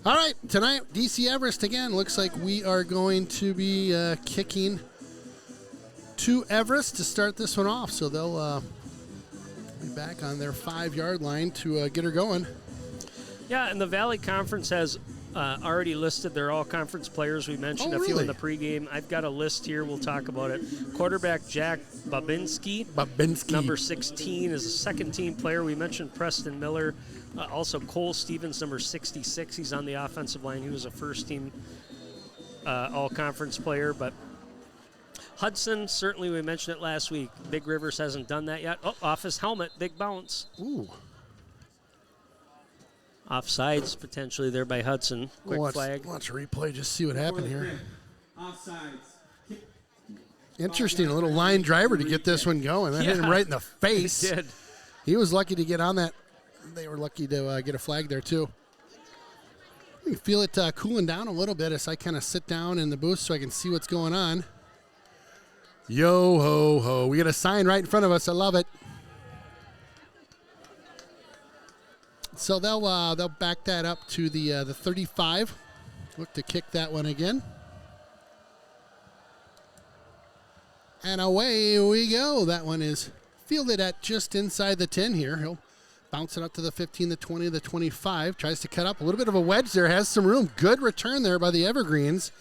All right, tonight, DC Everest again. Looks like we are going to be kicking to Everest to start this one off. So they'll be back on their 5-yard line to get her going. Yeah, and the Valley Conference has already listed their all-conference players. We mentioned a few in the pregame. I've got a list here. We'll talk about it. Quarterback Jack Babinski. Number 16 is a second-team player. We mentioned Preston Miller. Also, Cole Stevens, number 66. He's on the offensive line. He was a first-team all-conference player. But Hudson, certainly we mentioned it last week. Big Rivers hasn't done that yet. Oh, off his helmet, big bounce. Ooh. Offsides potentially there by Hudson. Quick flag. Watch a replay, just see what happened here. Offsides. Interesting, a little line driver to get this one going. That hit him right in the face. It did. He was lucky to get on that. They were lucky to get a flag there, too. You can feel it cooling down a little bit as I kind of sit down in the booth so I can see what's going on. Yo, ho, ho. We got a sign right in front of us. I love it. So they'll back that up to the 35. Look to kick that one again. And away we go. That one is fielded at just inside the 10 here. He'll bounce it up to the 15, the 20, the 25. Tries to cut up a little bit of a wedge there. Has some room. Good return there by the Evergreens.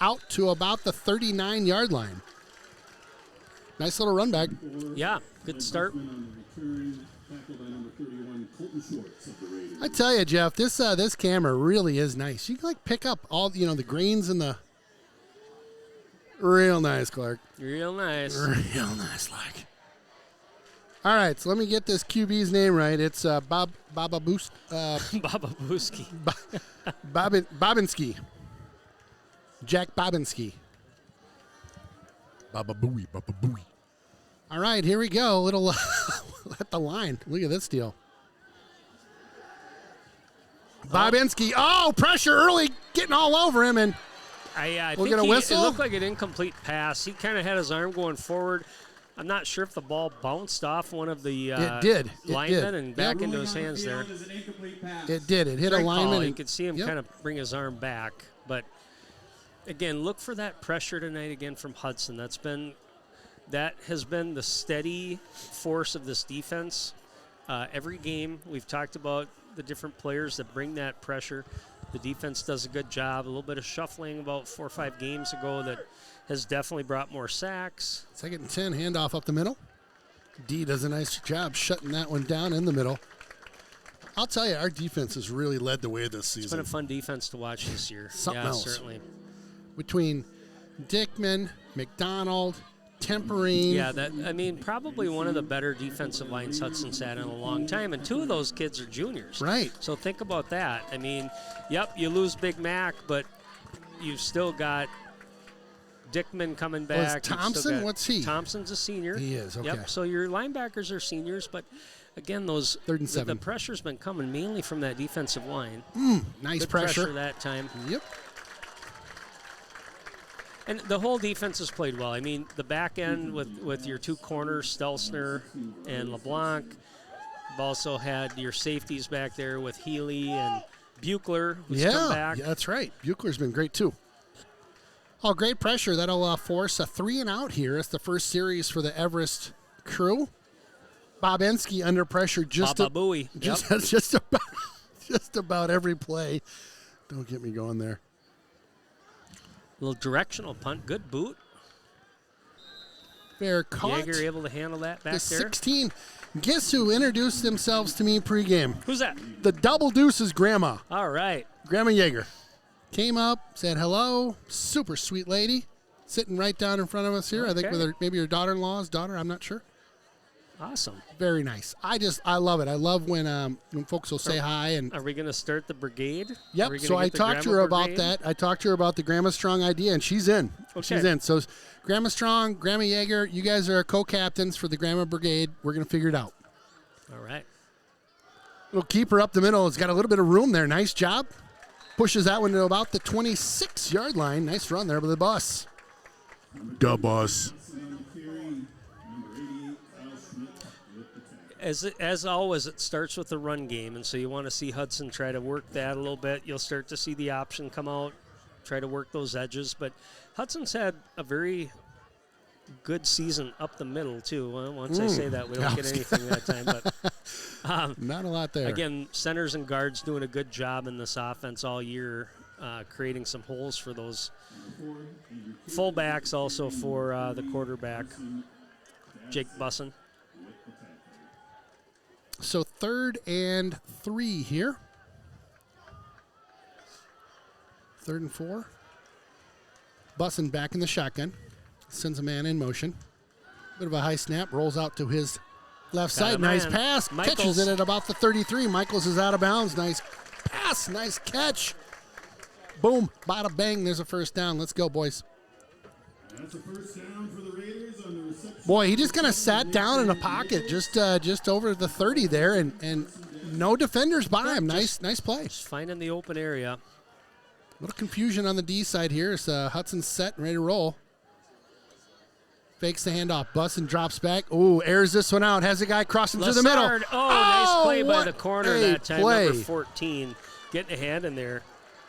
Out to about the 39-yard line. Nice little run back. Yeah, good start. I tell you, Jeff, this camera really is nice. You can like pick up all the greens and the real nice, Clark. Real nice. Real nice, like. All right, so let me get this QB's name right. It's Babinski. Babinski. Jack Babinski. Bababooey. All right, here we go. Little at the line. Look at this deal. Babinski. Oh, pressure early, getting all over him, and I we'll think get a whistle. It looked like an incomplete pass. He kind of had his arm going forward. I'm not sure if the ball bounced off one of the linemen and back into his hands there. It did. It hit a lineman. You could see him kind of bring his arm back. But, again, look for that pressure tonight again from Hudson. That has been the steady force of this defense. Every game we've talked about the different players that bring that pressure. The defense does a good job. A little bit of shuffling about 4 or 5 games ago that has definitely brought more sacks. 2nd and 10, handoff up the middle. D does a nice job shutting that one down in the middle. I'll tell you, our defense has really led the way this season. It's been a fun defense to watch this year. Something else. Certainly. Between Dickman, McDonald, Tempering. Yeah, probably one of the better defensive lines Hudson's had in a long time, and 2 of those kids are juniors. Right. So think about that. You lose Big Mac, but you've still got Dickman coming back. Thompson, what's he? Thompson's a senior. He is, okay. Yep, so your linebackers are seniors, but again, those 3rd and 7. The pressure's been coming mainly from that defensive line. Nice Good pressure that time. Yep. And the whole defense has played well. The back end with your 2 corners, Stelzner and LeBlanc. You've also had your safeties back there with Healy and Buechler, who's come back. Yeah, that's right. Buechler's been great, too. Oh, great pressure. That'll force a 3-and-out here. It's the first series for the Everest crew. Babinski under pressure just about every play. Don't get me going there. Little directional punt. Good boot. Fair caught. Jaeger able to handle that back there. 16. Guess who introduced themselves to me pregame? Who's that? The Double Deuce's grandma. All right. Grandma Jaeger. Came up, said hello. Super sweet lady. Sitting right down in front of us here. Okay. I think with maybe her daughter-in-law's daughter. I'm not sure. Awesome. Very nice. I love it. I love when folks will say hi. And are we going to start the brigade? Yep. So I talked to her about that. I talked to her about the Grandma Strong idea, and she's in. Okay. She's in. So Grandma Strong, Grandma Jaeger, you guys are co-captains for the Grandma Brigade. We're going to figure it out. All right. We'll keep her up the middle. It's got a little bit of room there. Nice job. Pushes that one to about the 26-yard line. Nice run there by the bus. The bus. As always, it starts with the run game, and so you want to see Hudson try to work that a little bit. You'll start to see the option come out, try to work those edges. But Hudson's had a very good season up the middle, too. Well, once I say that, we don't get anything that time. But not a lot there. Again, centers and guards doing a good job in this offense all year, creating some holes for those fullbacks, also for the quarterback, Jake Bussin. So 3rd and 3 here. 3rd and 4. Bussin back in the shotgun. Sends a man in motion. Bit of a high snap. Rolls out to his left side. Nice pass. Michaels. Catches it at about the 33. Michaels is out of bounds. Nice pass. Nice catch. Boom. Bada bang. There's a first down. Let's go, boys. That's a first down for the Raiders on the reception. Boy, he just kind of sat down in a pocket just over the 30 there, and no defenders by him. Nice play. Just finding the open area. A little confusion on the D side here as Hudson's set and ready to roll. Fakes the handoff. Bussin drops back. Ooh, airs this one out. Has a guy crossing through the middle. Nice play by the corner that time. Play. Number 14. Getting a hand in there.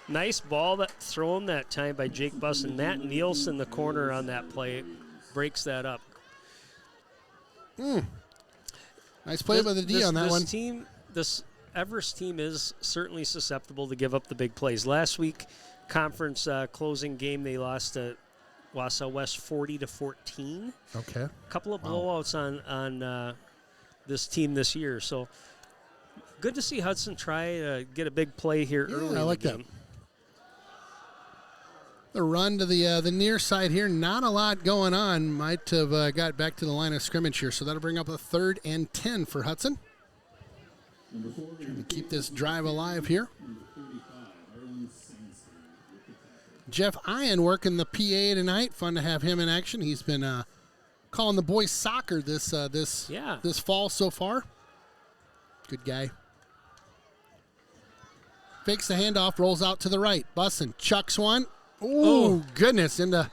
Nice ball that thrown that time by Jake Bussin. Matt Nielsen, the corner on that play, breaks that up. Nice play by the D on that one. This Everest team is certainly susceptible to give up the big plays. Last week, conference closing game, they lost to Wausau West 40-14. Okay. A couple of blowouts on this team this year. So good to see Hudson try to get a big play here early. I like in the game. that. The run to the near side here, not a lot going on. Might have got back to the line of scrimmage here, so that'll bring up a 3rd and 10 for Hudson. Trying to keep this drive alive here. Jeff Ian working the PA tonight. Fun to have him in action. He's been calling the boys soccer this fall so far. Good guy. Fakes the handoff, rolls out to the right. Bussin chucks one. Ooh, goodness. Into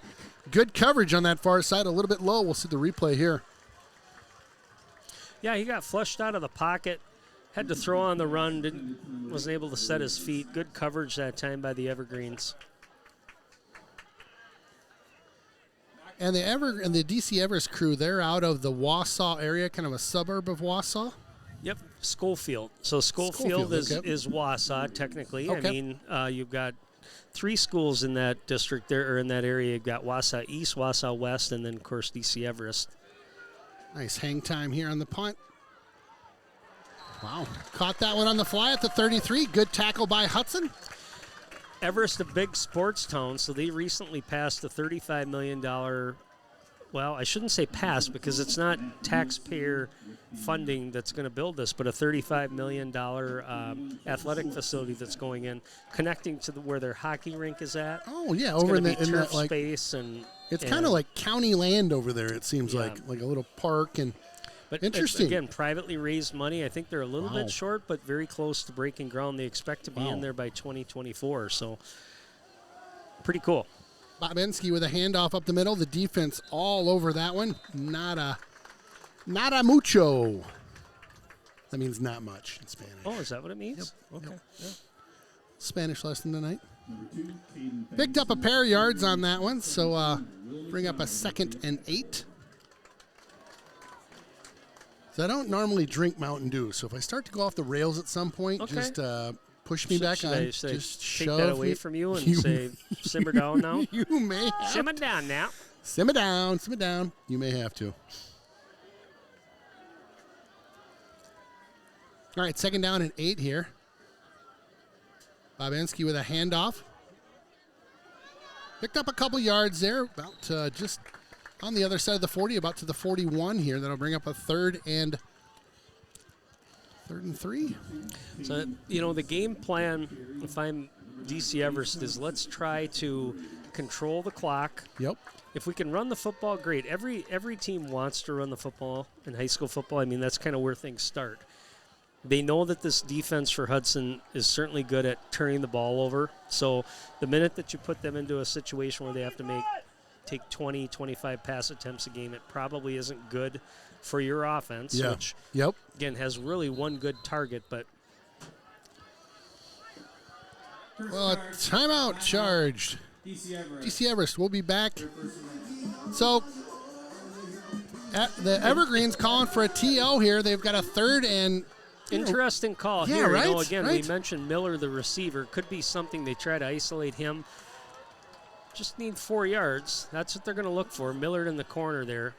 good coverage on that far side. A little bit low. We'll see the replay here. Yeah, he got flushed out of the pocket. Had to throw on the run. Wasn't able to set his feet. Good coverage that time by the Evergreens. And the DC Everest crew, they're out of the Wausau area, kind of a suburb of Wausau. Yep, Schofield. So Schofield is Wausau, technically. Okay. I mean, you've got 3 schools in that district there, or in that area. You've got Wausau East, Wausau West, and then, of course, DC Everest. Nice hang time here on the punt. Wow. Caught that one on the fly at the 33. Good tackle by Hudson. Everest, a big sports town, so they recently passed a $35 million, well, I shouldn't say passed because it's not taxpayer funding that's going to build this, but a $35 million athletic facility that's going in, connecting to where their hockey rink is at. Oh, yeah, it's over in turf that space. It's kind of like county land over there, it seems like a little park. But interesting. Again, privately raised money. I think they're a little bit short, but very close to breaking ground. They expect to be in there by 2024, so pretty cool. Bobensky with a handoff up the middle. The defense all over that one. Nada mucho. That means not much in Spanish. Oh, is that what it means? Yep. Okay. Yep. Yeah. Spanish lesson tonight. Picked up a pair of yards on that one, so bring up a 2nd and 8. So I don't normally drink Mountain Dew, so if I start to go off the rails at some point, just push me back on. Just shove take that away from you and say, simmer down now? You may have Simmer down now. Simmer down, simmer down. You may have to. All right, 2nd down and 8 here. Bobensky with a handoff. Picked up a couple yards there, about just on the other side of the 40, about to the 41 here. That'll bring up a 3rd and 3. So, the game plan, if I'm DC Everest, is let's try to control the clock. Yep. If we can run the football, great. Every team wants to run the football in high school football. I mean, that's kind of where things start. They know that this defense for Hudson is certainly good at turning the ball over. So the minute that you put them into a situation where they have to make take 20, 25 pass attempts a game, it probably isn't good for your offense, Yeah. which, Yep. again, has really one good target. But Well, a timeout charged. DC Everest will be back. So the Evergreens calling for a TO here. They've got a third and interesting call Yeah, here. right, You know, again, right. we mentioned Miller, the receiver. Could be something they try to isolate him. Just need 4 yards. That's what they're going to look for. Miller in the corner there.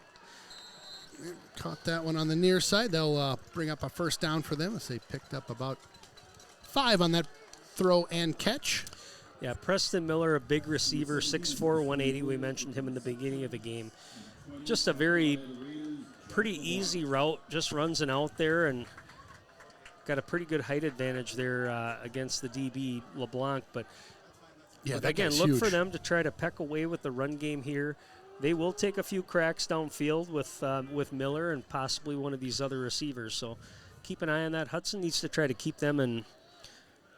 caught that one on the near side. They'll bring up a first down for them as they picked up about 5 on that throw and catch. Yeah, Preston Miller, a big receiver, 6'4", 180. We mentioned him in the beginning of the game. Just a pretty easy route. Just runs an out there and got a pretty good height advantage there against the DB LeBlanc. But Yeah, that again, guy's look huge. for them to try to peck away with the run game here. They will take a few cracks downfield with Miller and possibly one of these other receivers. So keep an eye on that. Hudson needs to try to keep them in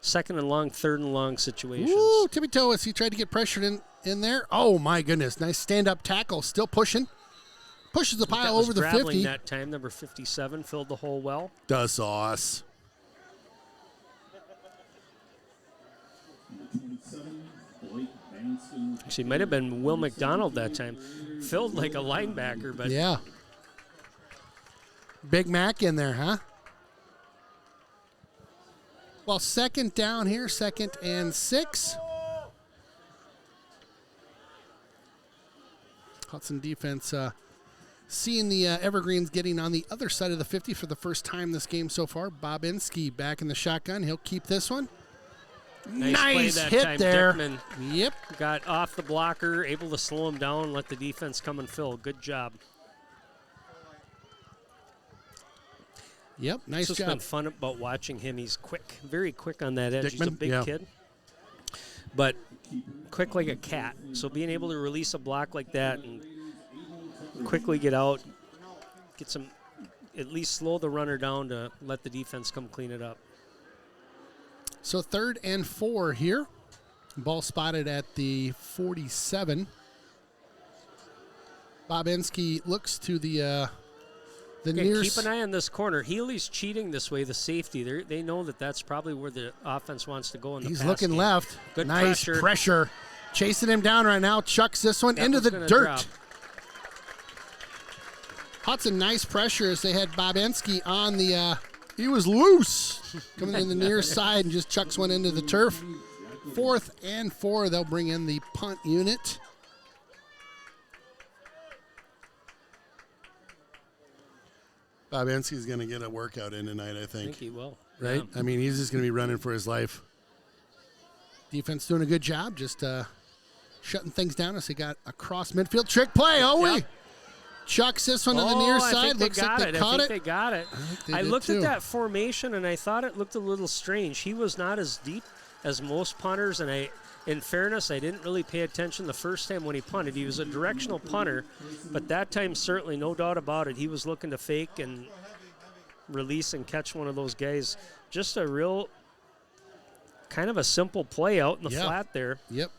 second and long, third and long situations. Woo, tippy toe as he tried to get pressured in there. Oh, my goodness. Nice stand-up tackle. Still pushing. Pushes the pile over the 50. That time, number 57 filled the hole well. Does sauce. 27, Blake Banston. Actually, it might have been Will McDonald that time. Filled like a linebacker, but Yeah. Big Mac in there, huh? Well, second down here, 2nd and 6. Hudson defense seeing the Evergreens getting on the other side of the 50 for the first time this game so far. Bobinski back in the shotgun. He'll keep this one. nice play that hit time. there. Dickman Yep. got off the blocker, able to slow him down, let the defense come and fill. Good job. Yep. Nice It's just job. been fun about watching him. He's quick, very quick on that edge. He's a Dickman, big yeah. kid, but quick like a cat. So being able to release a block like that and quickly get out, get some, at least slow the runner down to let the defense come clean it up. So 3rd and 4 here. Ball spotted at the 47. Bobinski looks to the Okay, near. keep an eye on this corner. Healy's cheating this way, the safety. They know that that's probably where the offense wants to go in the He's pass looking game. left. Good nice pressure. Chasing him down right now. Chucks this one That into one's the gonna dirt. drop. Hudson, nice pressure as they had Bobinski on the. He was loose. Coming in the near side and just chucks one into the turf. 4th and 4. They'll bring in the punt unit. Bobinski's going to get a workout in tonight, I I think. think he will. Right? Yeah. I mean, he's just going to be running for his life. Defense doing a good job, just shutting things down as they got a cross midfield trick play. Oh, Yep. we chucks this one to the near I side. think they Looks got like they it. caught I it. think they got it. they I did looked too. at that formation and I thought it looked a little strange. He was not as deep as most punters, and in fairness, I didn't really pay attention the first time when he punted. He was a directional punter, but that time certainly, no doubt about it, he was looking to fake and release and catch one of those guys. Just a real kind of a simple play out in the Yeah. flat there. Yep.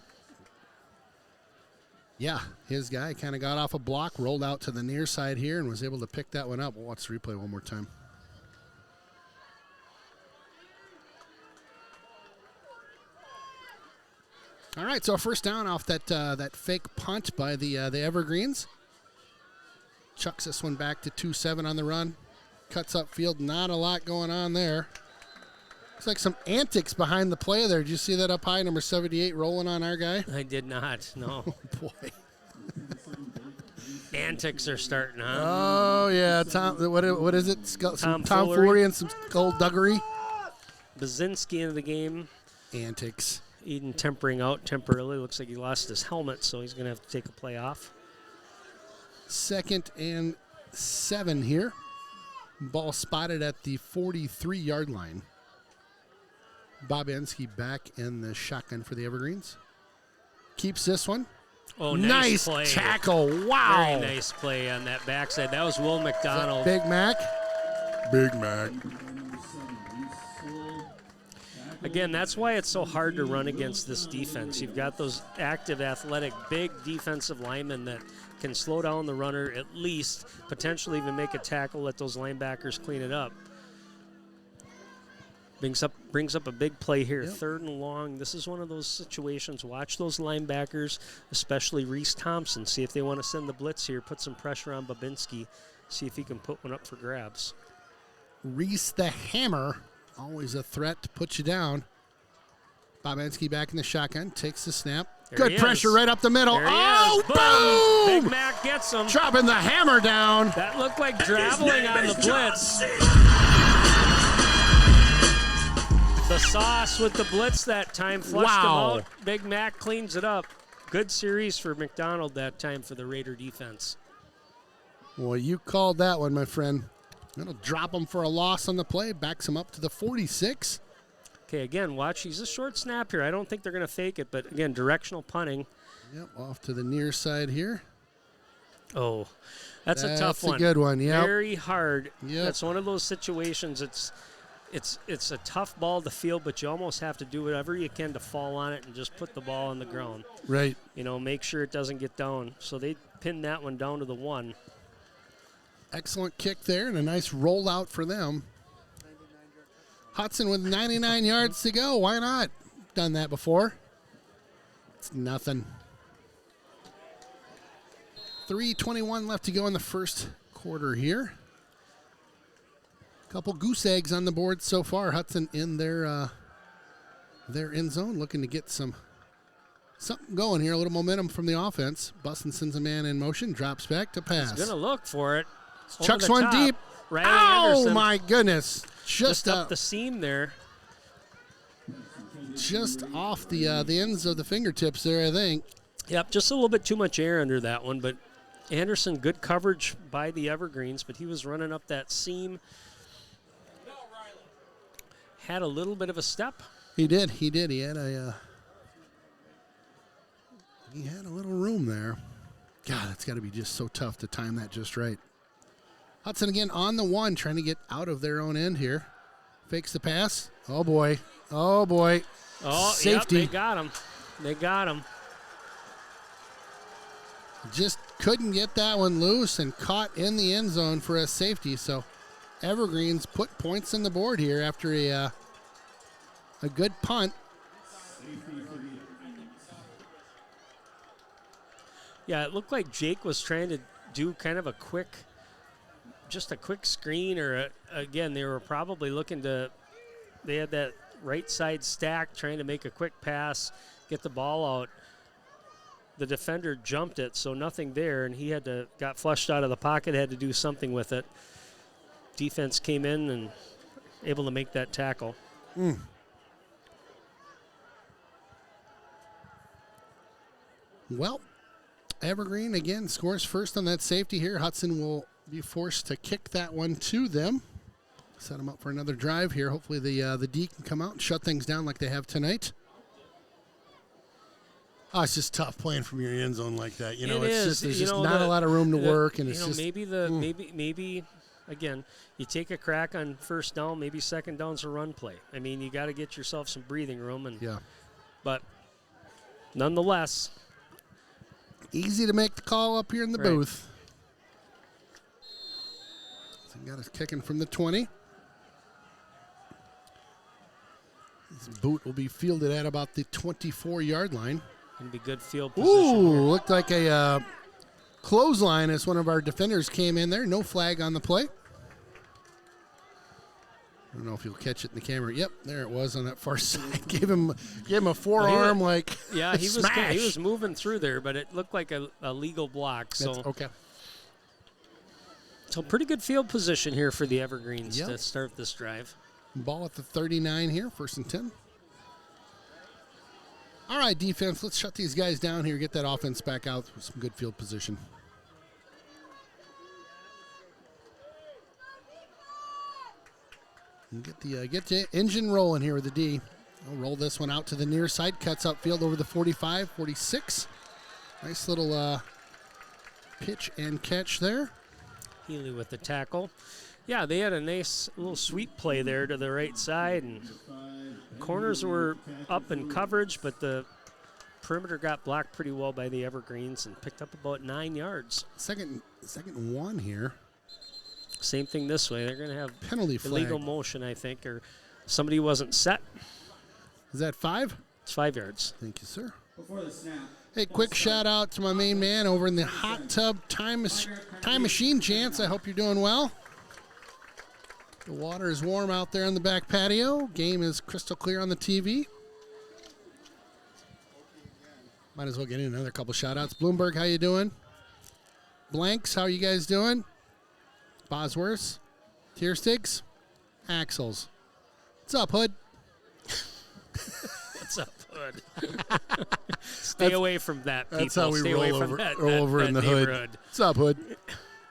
Yeah, his guy kind of got off a block, rolled out to the near side here, and was able to pick that one up. We'll watch the replay one more time. All right, so a first down off that fake punt by the Evergreens. Chucks this one back to 2-7 on the run. Cuts upfield, not a lot going on there. Looks like some antics behind the play there. Did you see that up high, number 78, rolling on our guy? I did not, no. Oh, boy. Antics are starting, huh? Oh, yeah. What is it? Some Tomfoolery. tomfoolery and some skullduggery. Bazinski into the game. Antics. Eden tempering out temporarily. Looks like he lost his helmet, so he's going to have to take a play off. 2nd and 7 here. Ball spotted at the 43-yard line. Bobinski back in the shotgun for the Evergreens. Keeps this one. Oh, nice play. tackle. Wow. Very nice play on that backside. That was Will McDonald. Big Mac. Big Mac. Again, that's why it's so hard to run against this defense. You've got those active, athletic, big defensive linemen that can slow down the runner, at least potentially even make a tackle, let those linebackers clean it up. Brings up a big play here, Yep. 3rd and long. This is one of those situations. Watch those linebackers, especially Reese Thompson. See if they want to send the blitz here, put some pressure on Babinski, see if he can put one up for grabs. Reese the Hammer, always a threat to put you down. Babinski back in the shotgun, takes the snap. There Good he pressure is. right up the middle. There he Oh, is. Boom! boom! Big Mac gets him. Dropping the hammer down. That looked like traveling on the blitz. The sauce with the blitz that time flushed him Wow. out. Big Mac cleans it up. Good series for McDonald that time for the Raider defense. Well, you called that one, my friend. That'll drop him for a loss on the play. Backs him up to the 46. Okay, again, watch. He's a short snap here. I don't think they're going to fake it, but again, directional punting. Yep, off to the near side here. Oh, that's a tough one. That's a good one, yep. Very hard. Yep. That's one of those situations. It's a tough ball to field, but you almost have to do whatever you can to fall on it and just put the ball on the ground. Right. You know, make sure it doesn't get down. So they pinned that one down to the 1. Excellent kick there and a nice rollout for them. Hudson with 99 yards to go. Why not? Done that before. It's nothing. 3:21 left to go in the first quarter here. Couple goose eggs on the board so far. Hudson in their end zone, looking to get something going here. A little momentum from the offense. Buston sends a man in motion, drops back to pass. He's going to look for it. Chucks Over the one top. deep. Riley Oh, Anderson my goodness. just up the seam there. Just off the ends of the fingertips there, I think. Yep, just a little bit too much air under that one, but Anderson, good coverage by the Evergreens, but he was running up that seam. Had a little bit of a step. He did. He had a little room there. God, that's got to be just so tough to time that just right. Hudson again on the 1, trying to get out of their own end here. Fakes the pass. Oh, boy. Oh, boy. Oh, Safety. Yep, they got him. They got him. Just couldn't get that one loose and caught in the end zone for a safety. So Evergreens put points on the board here after a good punt. Yeah, it looked like Jake was trying to do kind of a quick screen, or again, they were probably looking to, they had that right side stack trying to make a quick pass, get the ball out. The defender jumped it, so nothing there, and he got flushed out of the pocket, had to do something with it. Defense came in and able to make that tackle. Well, Evergreen again scores first on that safety here. Hudson will be forced to kick that one to them. Set them up for another drive here. Hopefully the D can come out and shut things down like they have tonight. Oh, it's just tough playing from your end zone like that. You know, there's just not a lot of room to work, and it's just maybe again, you take a crack on first down, maybe second down's a run play. I mean, you got to get yourself some breathing room, but nonetheless, easy to make the call up here in the Right. booth. So got us kicking from the 20. This boot will be fielded at about the 24-yard line. Can be good field position. Ooh, here. looked like a clothesline as one of our defenders came in there. No flag on the play. I don't know if you'll catch it in the camera. Yep, there it was on that far side. Gave him a forearm like Yeah, he smash. was moving through there, but it looked like a legal block. So That's okay. So pretty good field position here for the Evergreens Yep. to start this drive. Ball at the 39 here, 1st and 10. All right, defense, let's shut these guys down here, get that offense back out with some good field position. And get the engine rolling here with the D. I'll roll this one out to the near side, cuts upfield over the 45, 46. Nice little pitch and catch there. Healy with the tackle. Yeah, they had a nice little sweep play there to the right side, and corners were up in coverage, but the perimeter got blocked pretty well by the Evergreens and picked up about 9 yards. Second one here. Same thing this way. They're going to have Penalty flag. illegal motion, I think, or somebody wasn't set. Is that 5? It's 5 yards. Thank you, sir. Before the snap. Hey, quick shout out to my main man over in the hot tub time machine, Chance. I hope you're doing well. The water is warm out there on the back patio. Game is crystal clear on the TV. Might as well get in another couple shout outs. Bloomberg, how you doing? Blanks, how you guys doing? Bosworth, Tiersticks, Axles. What's up, Hood? What's up, Hood? Stay away from that, people. That's how we Stay roll away over, from that, over that in the hood. neighborhood. What's up, Hood?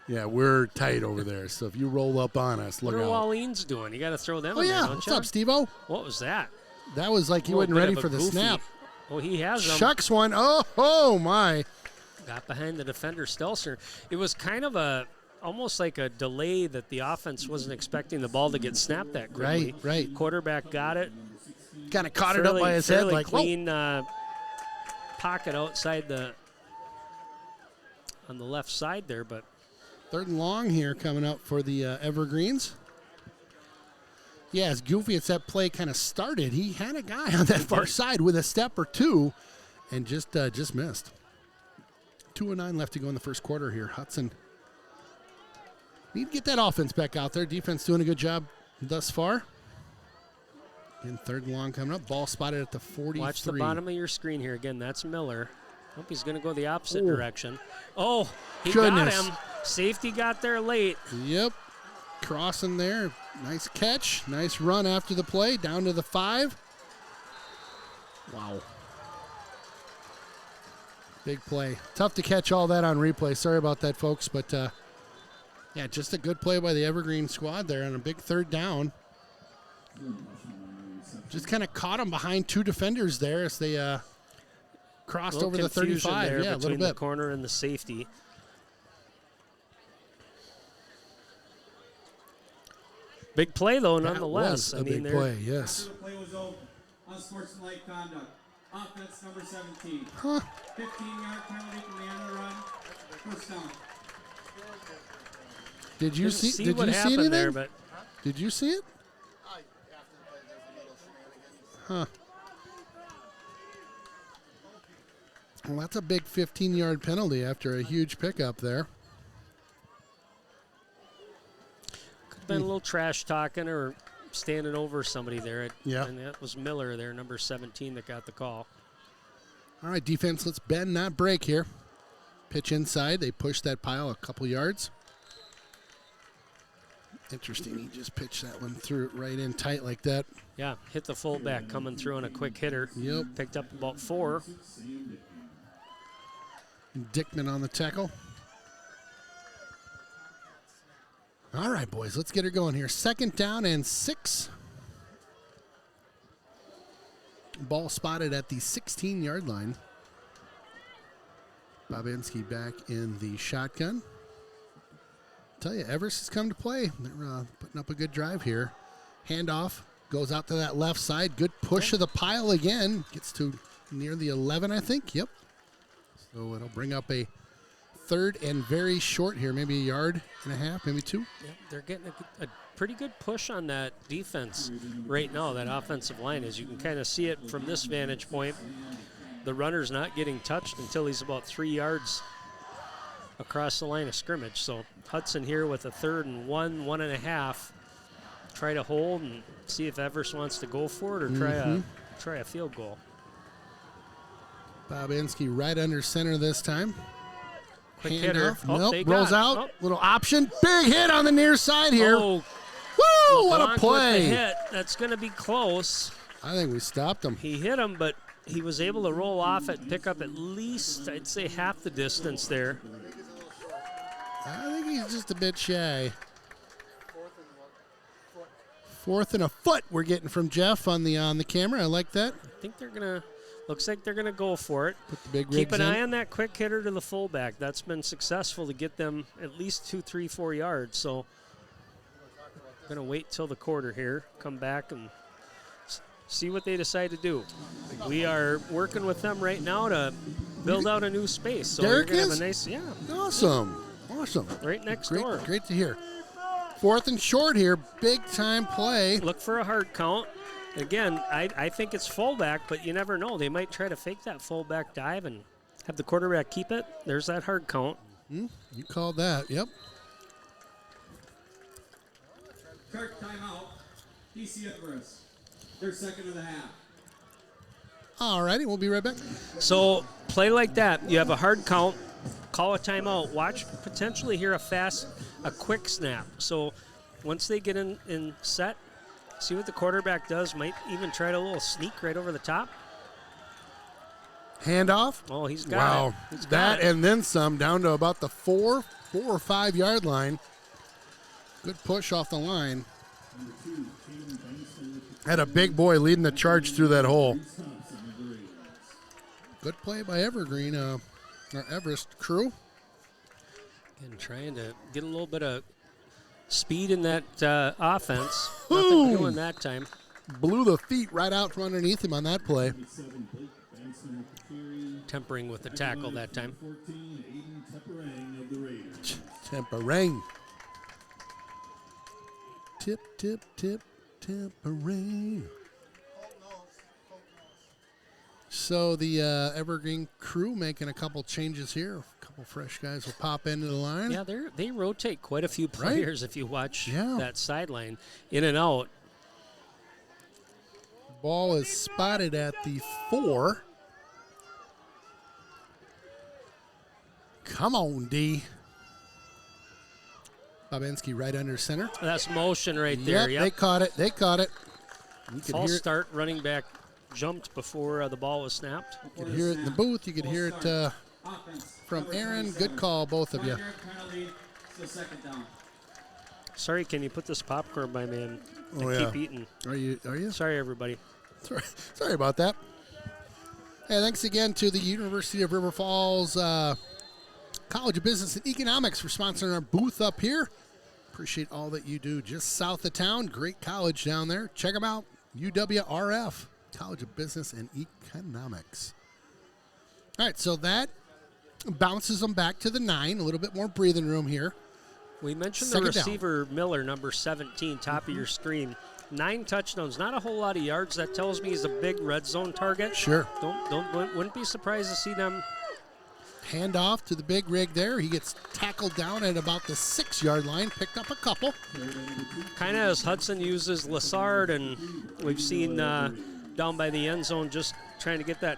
Yeah, we're tight over there, so if you roll up on us, look What are out. Walleens doing? You got to throw them Oh, in yeah. there, don't What's you? up, Steve-O? What was that? That was like he A little wasn't bit ready of a for the goofy. snap. Oh, he has them. Shucks one. Oh, my. Got behind the defender, Stelzer. It was kind of almost like a delay that the offense wasn't expecting the ball to get snapped that quickly. Right. Quarterback got it. Kind of caught it up by his head fairly like, whoa. clean pocket outside on the left side there, but 3rd and long here coming up for the Evergreens. Yeah, as goofy as that play kind of started, he had a guy on that far side with a step or two and just missed. 2:09 left to go in the first quarter here. Hudson need to get that offense back out there. Defense doing a good job thus far. And 3rd and long coming up. Ball spotted at the 43. watch the bottom of your screen here. Again, that's Miller. Hope he's going to go the opposite direction. Oh, he Goodness. got him. Safety got there late. Yep. Crossing there. Nice catch. Nice run after the play. Down to the 5. Wow. Big play. Tough to catch all that on replay. Sorry about that, folks. But, yeah, just a good play by the Evergreen squad there on a big 3rd down. Just kind of caught him behind 2 defenders there as they crossed over the 35. There yeah, a little between bit. the corner and the safety. Big play, though, nonetheless. That was a big play, yes. After the play was over, unsportsmanlike conduct. Offense number 17. Huh. 15-yard penalty from the end of the run. First down. Did you Didn't see? see Did what you see happened anything? there, but Did you see it? Huh. Well, that's a big 15-yard penalty after a huge pickup there. could have been a little trash talking or standing over somebody there. Yeah. And that was Miller there, number 17, that got the call. All right, defense, let's bend, not break here. Pitch inside. They push that pile a couple yards. Interesting. He just pitched that one through it right in tight like that. Yeah, hit the fullback coming through on a quick hitter. Yep. Picked up about 4. Dickman on the tackle. All right, boys, let's get her going here. 2nd down and 6. Ball spotted at the 16-yard line. Babinski back in the shotgun. Tell you, Everest has come to play. They're putting up a good drive here. Handoff goes out to that left side. Good push of the pile again. Gets to near the 11, I think. Yep. So it'll bring up a 3rd and very short here, maybe a yard and a half, maybe 2. Yeah, they're getting a pretty good push on that defense right now, that offensive line. As you can kind of see it from this vantage point, the runner's not getting touched until he's about 3 yards across the line of scrimmage. So Hudson here with a 3rd and 1.5. Try to hold and see if Everest wants to go for it or try a field goal. Babinski right under center this time. Quick hitter. Handoff. Oh, Nope. they Rolls got- out. Little option. Big hit on the near side here. Oh, Woo! What LeBlanc a with play. the hit. That's going to be close. I think we stopped him. He hit him, but he was able to roll off it, pick up at least, I'd say, half the distance there. I think he's just a bit shy. 4th and a foot we're getting from Jeff on the camera. I like that. I think they're going to, looks like they're going to go for it. Put the big Keep rigs an in. eye on that quick hitter to the fullback. That's been successful to get them at least 2, 3, 4 yards. So Going to wait till the quarter here, come back and see what they decide to do. We are working with them right now to build out a new space. So Derek we're gonna is? have a nice, yeah, Awesome. Awesome. right next Great, door. great to hear. 4th and short here. Big time play. Look for a hard count. Again, I think it's fullback, but you never know. They might try to fake that fullback dive and have the quarterback keep it. There's that hard count. You called that. Yep. Kirk timeout. DC Everest. Their second of the half. All righty. We'll be right back. So play like that. You have a hard count. Call a timeout. Watch potentially hear a quick snap. So once they get in set, see what the quarterback does. Might even try to a little sneak right over the top. Handoff. Oh, he's got Wow. it. He's got That it. and then some down to about the 4 or 5 yard line. Good push off the line. Had a big boy leading the charge through that hole. Good play by Evergreen, our Everest crew. And trying to get a little bit of speed in that offense. Nothing doing that time. Blew the feet right out from underneath him on that play. Tempering with the tackle that time. Temperang. Tip, tip, tip, temperang. So the Evergreen crew making a couple changes here. A couple fresh guys will pop into the line. Yeah, they rotate quite a few players if you watch that sideline in and out. Ball is spotted at the 4. Come on, D. Babinski right under center. That's motion right there. Yep, they caught it. They caught it. You could False hear it. start. Running back jumped before the ball was snapped. You could hear it in the booth. You could hear it Offense. from Number Aaron. 27. Good call, both of you. 1 yard penalty. So second down. Sorry, can you put this popcorn by me? And Oh, I yeah. keep eating. Are you? Sorry, everybody. Sorry about that. Hey, thanks again to the University of River Falls College of Business and Economics for sponsoring our booth up here. Appreciate all that you do just south of town. Great college down there. Check them out. UWRF, College of Business and Economics. All right, so that bounces them back to the 9. A little bit more breathing room here. We mentioned Second the down. receiver, Miller, number 17, top of your screen. 9 touchdowns, not a whole lot of yards. That tells me he's a big red zone target. Sure. Wouldn't be surprised to see them. Hand off to the big rig there. He gets tackled down at about the 6 yard line. Picked up a couple. Kind of as Hudson uses Lassard, and we've seen down by the end zone just trying to get that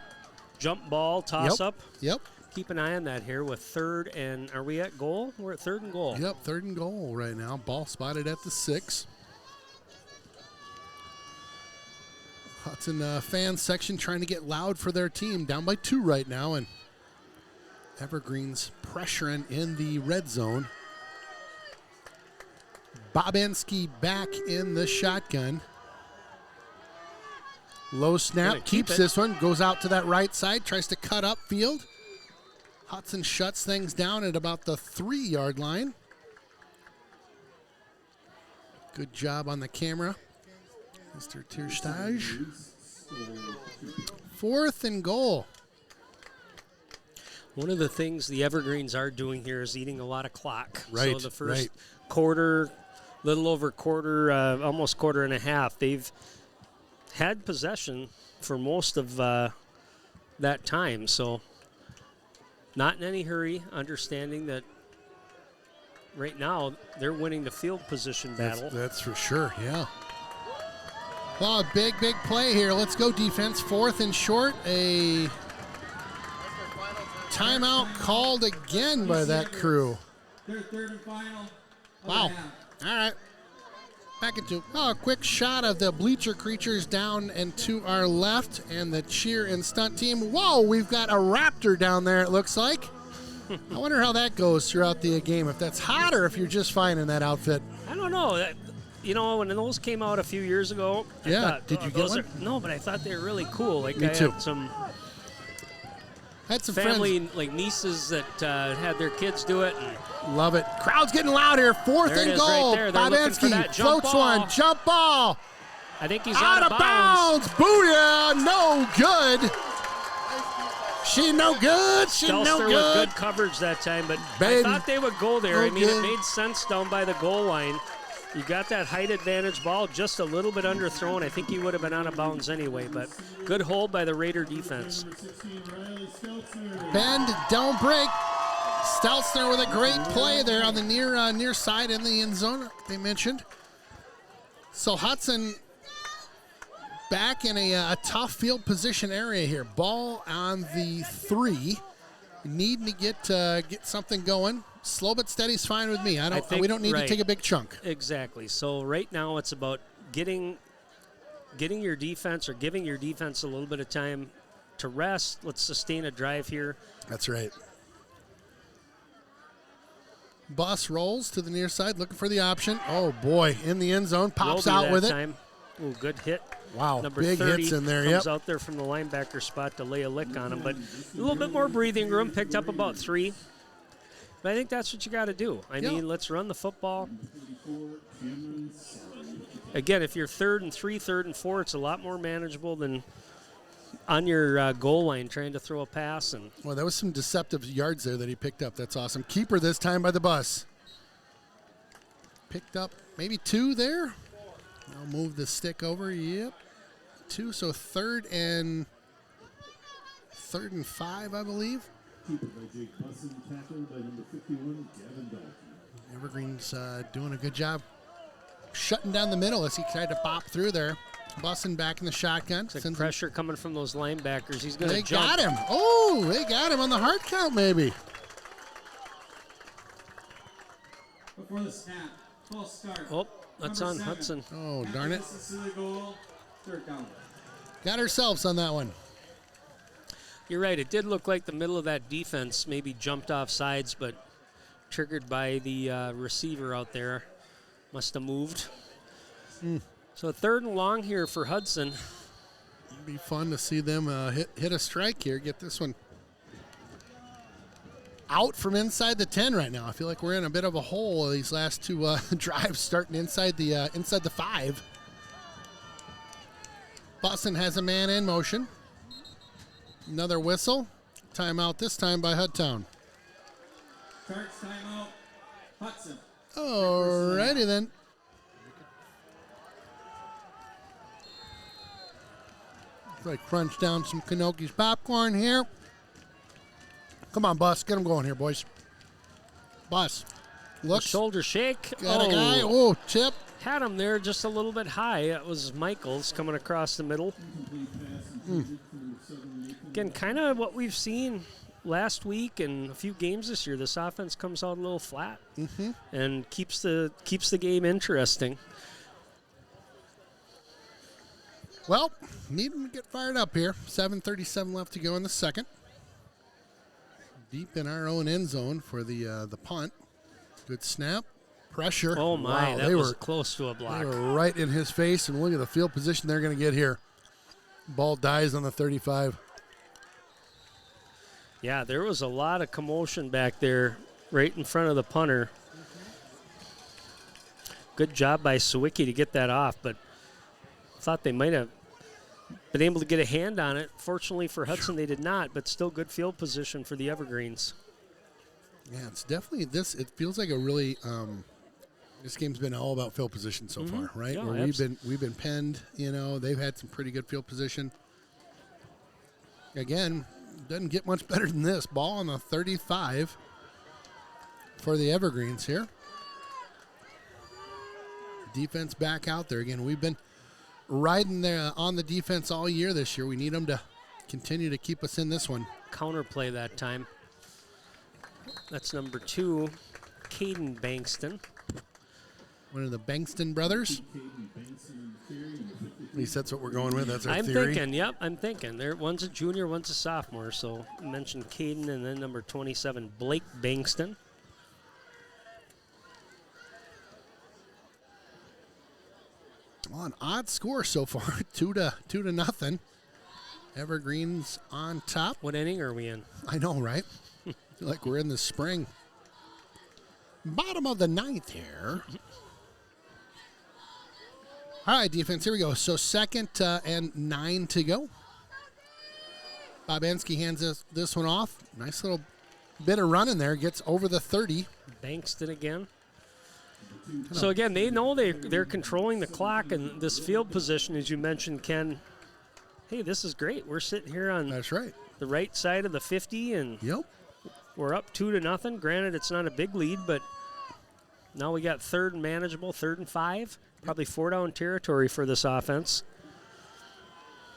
jump ball, toss up. Yep. Keep an eye on that here with 3rd and are we at goal? We're at 3rd and goal. Yep, 3rd and goal right now. Ball spotted at the 6. Hudson fan section trying to get loud for their team. Down by 2 right now, and Evergreen's pressuring in the red zone. Babinski back in the shotgun. Low snap, Gonna keep keeps it. this one, goes out to that right side, tries to cut up field. Hudson shuts things down at about the 3 yard line. Good job on the camera, Mr. Tierstage. 4th and goal. One of the things the Evergreens are doing here is eating a lot of clock. Right, So the first right. quarter, little over quarter, almost quarter and a half, they've had possession for most of that time. So not in any hurry, understanding that right now they're winning the field position battle. That's for sure, yeah. Well, big play here. Let's go defense. 4th and short. A timeout called again by that crew. Their 3rd and final. of Wow. the half. All right. Back into a quick shot of the bleacher creatures down and to our left and the cheer and stunt team. Whoa, we've got a raptor down there, it looks like. I wonder how that goes throughout the game, if that's hot or if you're just fine in that outfit. I don't know. You know, when those came out a few years ago, Yeah, I thought, did you get those one? No, but I thought they were really cool. Like Me I too. had some Had some family, friends. like nieces that had their kids do it. And Love it. Crowd's getting loud here. Fourth there it and is goal. right there. They're looking for Babenski that jump floats ball. one. Jump ball. I think he's Out of bounds. Booyah. No good. She no good. She no Stelster with good. good coverage that time, but Ben, I thought they would go there. no I mean, good. it made sense down by the goal line. You got that height advantage, ball just a little bit underthrown. I think he would have been out of bounds anyway, but good hold by the Raider defense. Bend, don't break. Stelzner with a great play there on the near side in the end zone, they mentioned. So Hudson back in a tough field position area here. Ball on the 3. Needing to get something going. Slow but steady's fine with me. We don't need to take a big chunk. Exactly. So right now it's about getting your defense or giving your defense a little bit of time to rest. Let's sustain a drive here. That's right. Bus rolls to the near side, looking for the option. Oh boy, in the end zone, pops Roby out that with it. time. Ooh, good hit. Wow, Number big 30 hits in there. comes Yep. out there from the linebacker spot to lay a lick on him, but a little bit more breathing room. Picked up about 3. But I think that's what you got to do. I mean, let's run the football. Again, if you're 3rd and 3, 3rd and 4, it's a lot more manageable than on your goal line trying to throw a pass. And Well, that was some deceptive yards there that he picked up. That's awesome. Keeper this time by the bus. Picked up maybe 2 there. I'll move the stick over. Yep. 2, so 3rd and 5, I believe. Keeper by Jake Hudson, tackled by number 51, Gavin Dalton. Evergreen's doing a good job shutting down the middle as he tried to pop through there. Bussin back in the shotgun. it's like pressure coming from those linebackers. He's going to They jump. got him. Oh, they got him on the hard count maybe. Before the snap, false start. Oh, that's Number on 7. Hudson. Oh, Half darn it. distance to the goal, 3rd down. Got ourselves on that one. You're right. It did look like the middle of that defense maybe jumped off sides, but triggered by the receiver out there. Must have moved. So 3rd and long here for Hudson. It'd be fun to see them hit a strike here, get this one out from inside the 10 right now. I feel like we're in a bit of a hole these last 2 drives starting inside the 5. Boston has a man in motion. Another whistle. Timeout this time by Hudtown. Sharks timeout. Hudson. Alrighty then. So I crunch down some Kanoki's popcorn here. Come on, Bus. Get him going here, boys. Bus. Looks. Shoulder shake. Got a guy. Oh, chip. Had him there just a little bit high. That was Michaels coming across the middle. Again, kind of what we've seen last week and a few games this year. This offense comes out a little flat and keeps the game interesting. Well, need him to get fired up here. 7:37 left to go in the second. Deep in our own end zone for the punt. Good snap. Pressure. Oh, my. Wow, that was close to a block. They were right in his face, and look at the field position they're going to get here. Ball dies on the 35. Yeah, there was a lot of commotion back there right in front of the punter. Good job by Sawicki to get that off, but thought they might have been able to get a hand on it. Fortunately for Hudson, they did not, but still good field position for the Evergreens. Yeah, it's definitely this. It feels like a really this game's been all about field position so far, right? Yeah, Where we've been penned. You know, they've had some pretty good field position. Again, doesn't get much better than this. Ball on the 35 for the Evergreens here. Defense back out there again. We've been riding there on the defense all year this year. We need them to continue to keep us in this one. Counterplay that time. That's number 2, Caden Bankston. One of the Bankston brothers. At least that's what we're going with. That's our I'm theory. thinking. One's a junior, one's a sophomore. So I mentioned Caden and then number 27, Blake Bankston. Well, an odd score so far, 2-0. Evergreens on top. What inning are we in? I know, right? Feel like we're in the spring. Bottom of the ninth here. All right, defense, here we go. So second and 9 to go. Bobansky hands this one off. Nice little bit of running there. Gets over the 30. Bankston again. So again, they know they're controlling the clock, and this field position, as you mentioned, Ken. Hey, this is great. We're sitting here on That's right. the right side of the 50, and Yep. we're up 2-0. Granted, it's not a big lead, but now we got third and manageable, 3rd and 5. Probably 4-down territory for this offense.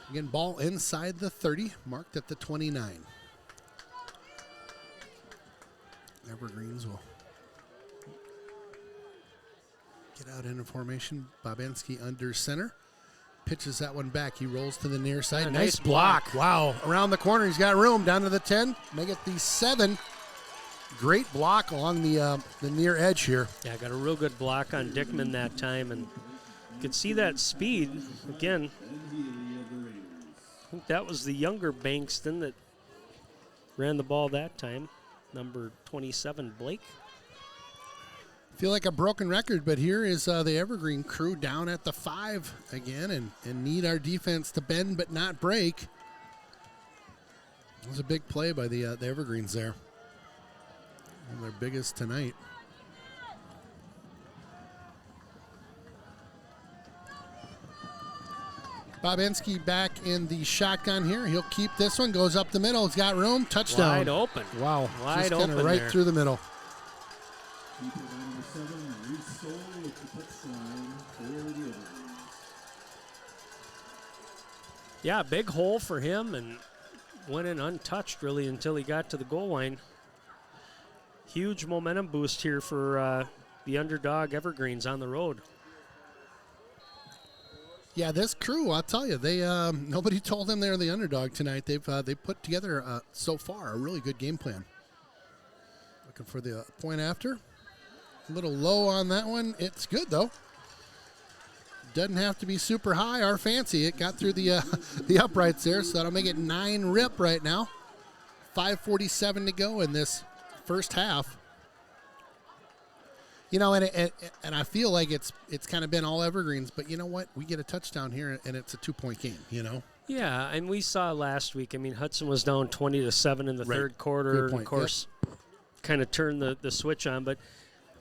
Again, ball inside the 30, marked at the 29. Evergreens will get out into formation. Bobansky under center. Pitches that one back. He rolls to the near side. Nice block. Wow. Around the corner. He's got room. Down to the 10. Make it the 7. Great block along the near edge here. Yeah, got a real good block on Dickman that time, and you could see that speed. Again, I think that was the younger Bankston that ran the ball that time, number 27, Blake. Feel like a broken record, but here is the Evergreen crew down at the 5 again and need our defense to bend but not break. It was a big play by the Evergreens there. One of their biggest tonight. Bobansky back in the shotgun here. He'll keep this one. Goes up the middle. He's got room. Touchdown. Wide open. Wow. Wide Just kinda open right there. through the middle. Keeper by number 7, Reese Stoll with the touchdown for the Evergreens. Yeah, big hole for him, and went in untouched really until he got to the goal line. Huge momentum boost here for the underdog Evergreens on the road. Yeah, this crew, I'll tell you, they nobody told them they're the underdog tonight. They put together so far a really good game plan. Looking for the point after. A little low on that one. It's good though. Doesn't have to be super high or fancy. It got through the the uprights there, so that'll make it 9 rip right now. 5:47 to go in this first half. You know, and I feel like it's kind of been all Evergreens, but you know what? We get a touchdown here, and it's a 2-point game, you know? Yeah, and we saw last week, I mean, Hudson was down 20-7 in the third quarter, and of course, kind of turned the switch on. But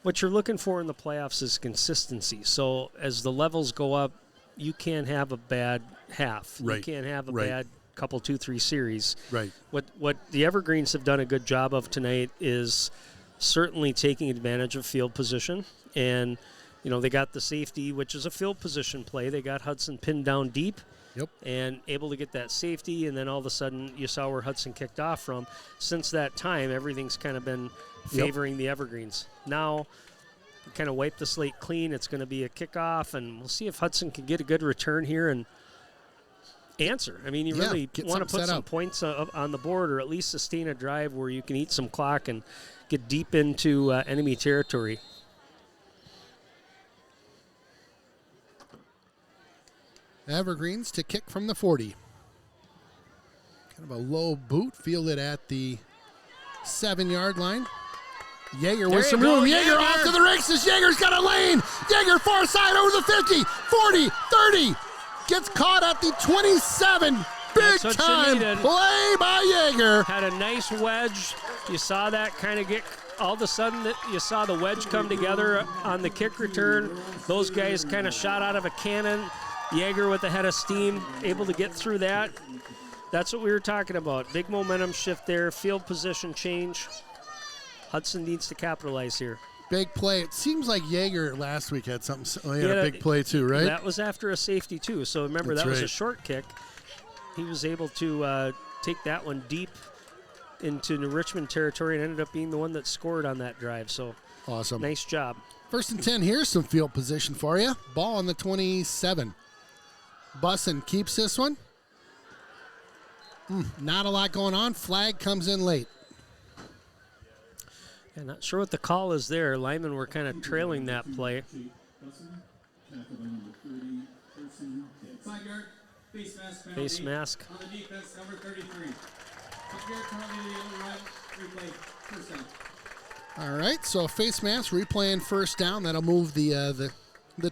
what you're looking for in the playoffs is consistency. So as the levels go up, you can't have a bad half. Right. You can't have a Right. bad couple, 2-3 series. Right. What the Evergreens have done a good job of tonight is certainly taking advantage of field position. And, you know, they got the safety, which is a field position play. They got Hudson pinned down deep. Yep. And able to get that safety, and then all of a sudden you saw where Hudson kicked off from. Since that time, everything's kind of been favoring the Evergreens. Now, kind of wipe the slate clean. It's going to be a kickoff, and we'll see if Hudson can get a good return here and answer. I mean, you really want to put some points on the board, or at least sustain a drive where you can eat some clock and get deep into enemy territory. Evergreens to kick from the 40. Kind of a low boot, fielded at the 7-yard line. Jaeger with some room. Jaeger off to the races. Jaeger's got a lane. Jaeger far side over the 50, 40, 30. Gets caught at the 27. Big time play by Jaeger. Had a nice wedge. You saw that kind of get, all of a sudden you saw the wedge come together on the kick return. Those guys kind of shot out of a cannon. Jaeger with a head of steam, able to get through that. That's what we were talking about. Big momentum shift there, field position change. Hudson needs to capitalize here. Big play. It seems like Jaeger last week had something. He had a big play too, right? That was after a safety too. So remember, that was a short kick. He was able to take that one deep into New Richmond territory and ended up being the one that scored on that drive. So awesome. Nice job. 1st and 10. Here's some field position for you. Ball on the 27. Bussin keeps this one. Not a lot going on. Flag comes in late. Yeah, not sure what the call is there. Lyman were kind of trailing that play. 5 yard. Face mask penalty. Face mask. On the defense, number 33. 5-yard penalty to the end run. Replay. First down. All right, so face mask replaying first down. That'll move the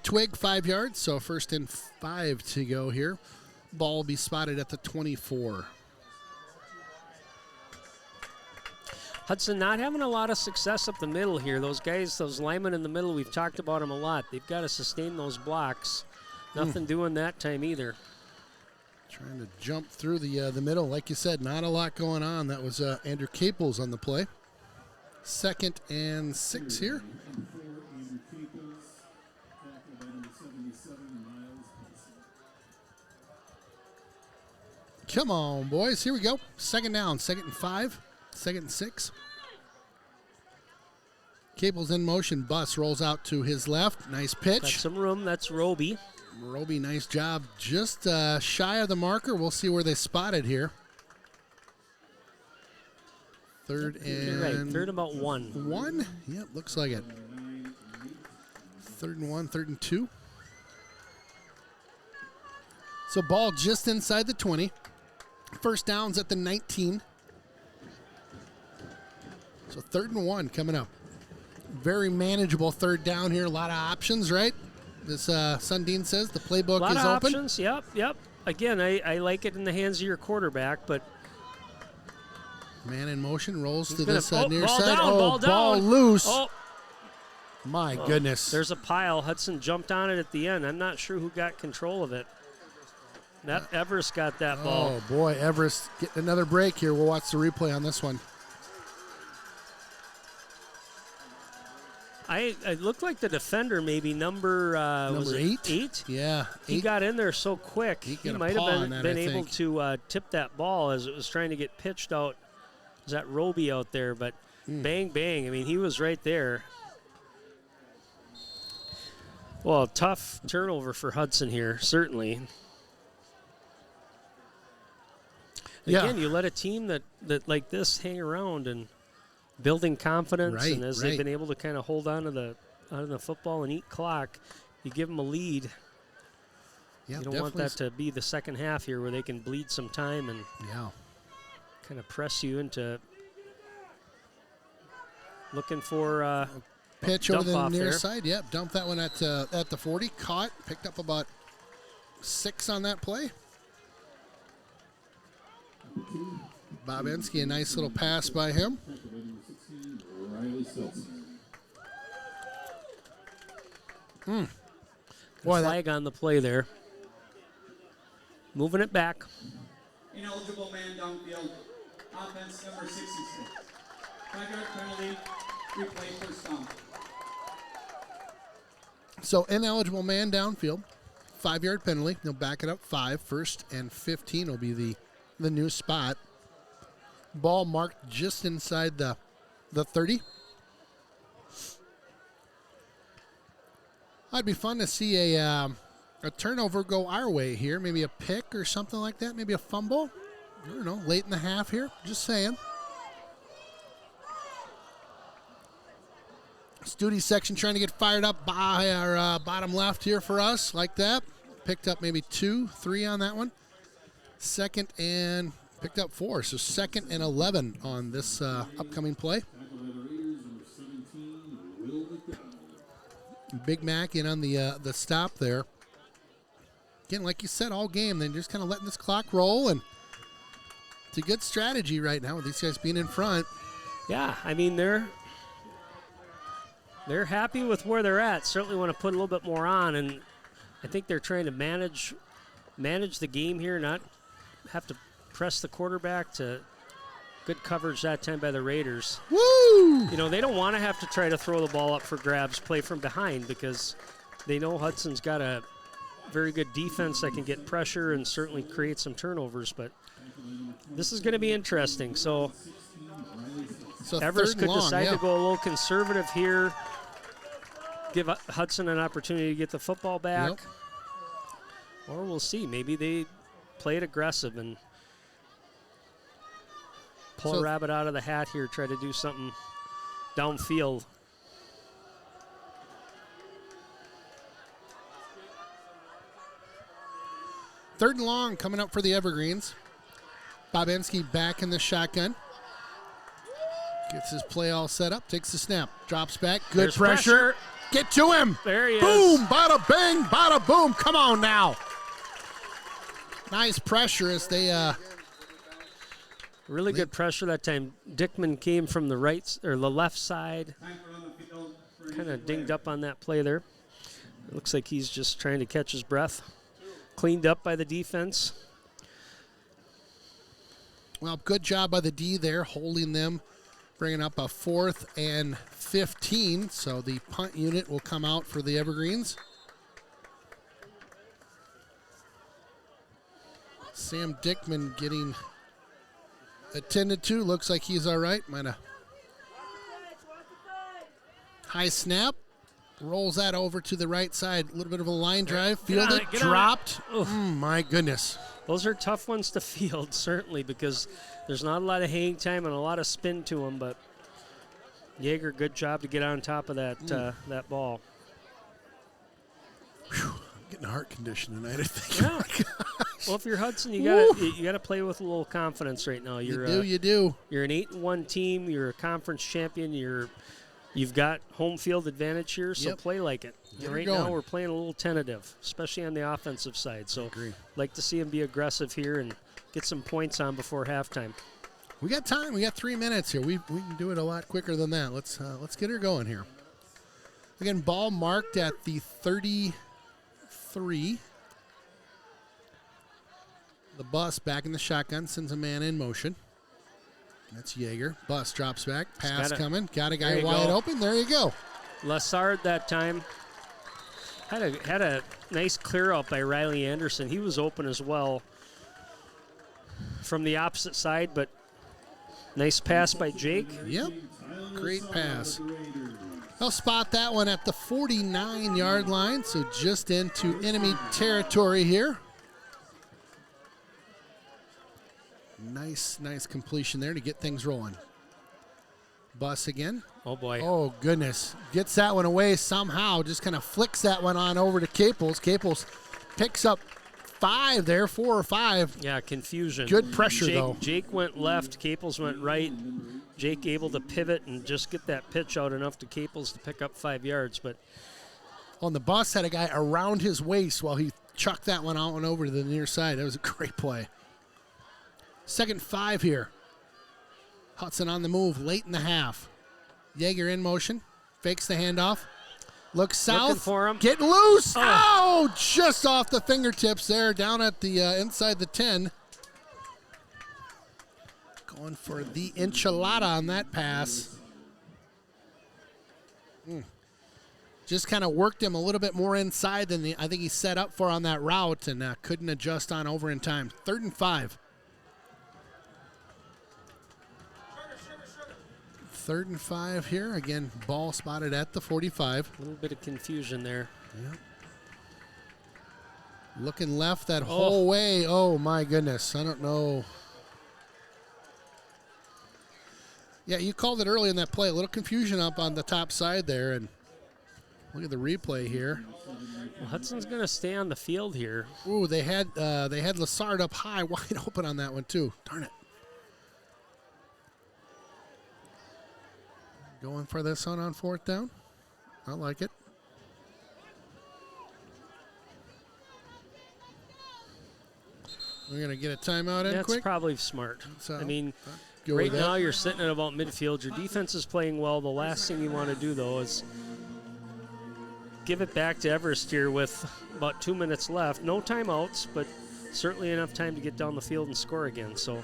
twig 5 yards. So first and 5 to go here. Ball will be spotted at the 24. Hudson not having a lot of success up the middle here. Those guys, those linemen in the middle, we've talked about them a lot. They've got to sustain those blocks. Nothing doing that time either. Trying to jump through the middle. Like you said, not a lot going on. That was Andrew Caples on the play. 2nd and 6 here. Come on, boys. Here we go. 2nd down, 2nd and 5, 2nd and 6. Caples in motion. Bus rolls out to his left. Nice Got pitch. some room. That's Roby. Roby, nice job. Just shy of the marker. We'll see where they spotted here. 3rd and... You're right. 3rd about 1. 1? Yep, looks like it. 3rd and 1, 3rd and 2. So ball just inside the 20. First down's at the 19. So 3rd and 1 coming up. Very manageable 3rd down here. A lot of options, right? This Sundin says the playbook A lot is of open. options. Yep. Again, I like it in the hands of your quarterback, but Man in motion rolls to gonna- this oh, near ball side. down, Ball ball down. loose. oh, My goodness. there's a pile. Hudson jumped on it at the end. I'm not sure who got control of it. That Everest got that ball. Oh, boy. Everest getting another break here. We'll watch the replay on this one. It looked like the defender, maybe number was it 8? 8? Yeah. He 8. got in there so quick. He He got a might paw have on that, been I able think. to tip that ball as it was trying to get pitched out. Was that Roby out there? But bang, bang. I mean, he was right there. Well, tough turnover for Hudson here, certainly. Yeah. Again, you let a team that like this hang around and building confidence, Right, and as right. they've been able to kind of hold on to the football and eat clock, you give them a lead. Yeah, You don't want that to be the second half here where they can bleed some time and Yeah. kind of press you into looking for Pitch dump over the off near there. side. Yep, dump that one at the 40. Caught, picked up about 6 on that play. Bobinski, a nice little pass by him. Boy, that, flag on the play there. Moving it back. Ineligible man downfield. Offense number 66. 5-yard penalty. Replay first down. so ineligible man downfield. 5-yard penalty. They'll back it up 5. 1st and 15 will be the new spot. Ball marked just inside the 30. It'd be fun to see a turnover go our way here. Maybe a pick or something like that. Maybe a fumble. I don't know. Late in the half here. Just saying. Studi section trying to get fired up by our bottom left here for us. Like that. Picked up maybe 2, 3 on that one. 2nd and picked up 4. So 2nd and 11 on this upcoming play. Big Mac in on the stop there. Again, like you said, all game, they're just kind of letting this clock roll, and it's a good strategy right now with these guys being in front. Yeah, I mean they're happy with where they're at. Certainly want to put a little bit more on, and I think they're trying to manage the game here, not have to press the quarterback. To good coverage that time by the Raiders. Woo! You know, they don't want to have to try to throw the ball up for grabs, play from behind, because they know Hudson's got a very good defense that can get pressure and certainly create some turnovers. But this is going to be interesting. So Everest 3rd could and long, decide yeah. to go a little conservative here, give Hudson an opportunity to get the football back. Yep. Or we'll see. Maybe they play it aggressive and pull a So- rabbit out of the hat here, try to do something downfield. 3rd and long coming up for the Evergreens. Bobinski back in the shotgun. Gets his play all set up, takes the snap, drops back, good There's pressure. Get to him. There he is. Boom, bada bang, bada boom. Come on now. Nice pressure as they Really good pressure that time. Dickman came from the the left side. Time for on the field for an Kind of injured dinged player. up on that play there. Looks like he's just trying to catch his breath. Cleaned up by the defense. Well, good job by the D there, holding them, bringing up a 4th and 15. So the punt unit will come out for the Evergreens. Sam Dickman getting attended to. Looks like he's all right. Might have high snap. Rolls that over to the right side. A little bit of a line drive. Get on Fielded. it, get on it. Dropped. Oof. My goodness. Those are tough ones to field, certainly, because there's not a lot of hang time and a lot of spin to them. But Yeager, good job to get on top of that that ball. Whew. I'm getting a heart condition tonight, I think. Yeah. Well, if you're Hudson, you gotta play with a little confidence right now. You do. You're an 8-1 team. You're a conference champion. You've got home field advantage here, so Yep. play like it. Get her Right going. now, we're playing a little tentative, especially on the offensive side. So, agree. like to see them be aggressive here and get some points on before halftime. We got time. We got 3 minutes here. We can do it a lot quicker than that. Let's get her going here. Again, ball marked at the 33. The Bus back in the shotgun, sends a man in motion. That's Yeager. Bus drops back. Pass got it. coming. Got a There guy you wide go. open. There you go. Lassard that time had a nice clear out by Riley Anderson. He was open as well from the opposite side, but nice pass by Jake. Yep. Tyler Great Lassard pass. with the Raiders. I'll spot that one at the 49-yard line, so just into enemy territory here. Nice completion there to get things rolling. Bus again. Oh boy. Oh, goodness. Gets that one away somehow. Just kind of flicks that one on over to Caples. Caples picks up 5 there, 4 or 5. Yeah, confusion. Good pressure, Jake, though. Jake went left, Caples went right. Jake able to pivot and just get that pitch out enough to Caples to pick up 5 yards. But On the Bus, had a guy around his waist while he chucked that one out and over to the near side. That was a great play. 2nd and 5 here. Hudson on the move late in the half. Yeager in motion. Fakes the handoff. Looks south. Looking for him. Getting loose. Oh. Oh, just off the fingertips there, down at the inside the 10. Going for the enchilada on that pass. Just kind of worked him a little bit more inside than I think he set up for on that route, and couldn't adjust on over in time. 3rd and 5. 3rd and 5 here. Again, ball spotted at the 45. a little bit of confusion there. Looking left that whole way. Oh, my goodness. I don't know. Yeah, you called it early in that play. A little confusion up on the top side there. And look at the replay here. Well, Hudson's going to stay on the field here. Ooh, they had Lassard up high, wide open on that one, too. Darn it. Going for this one on 4th down. I like it. We're going to get a timeout in That's quick. probably smart. So, I mean, Go right with that. now you're sitting at about midfield. Your defense is playing well. The last thing you want to do, though, is give it back to Everest here with about 2 minutes left. No timeouts, but certainly enough time to get down the field and score again. So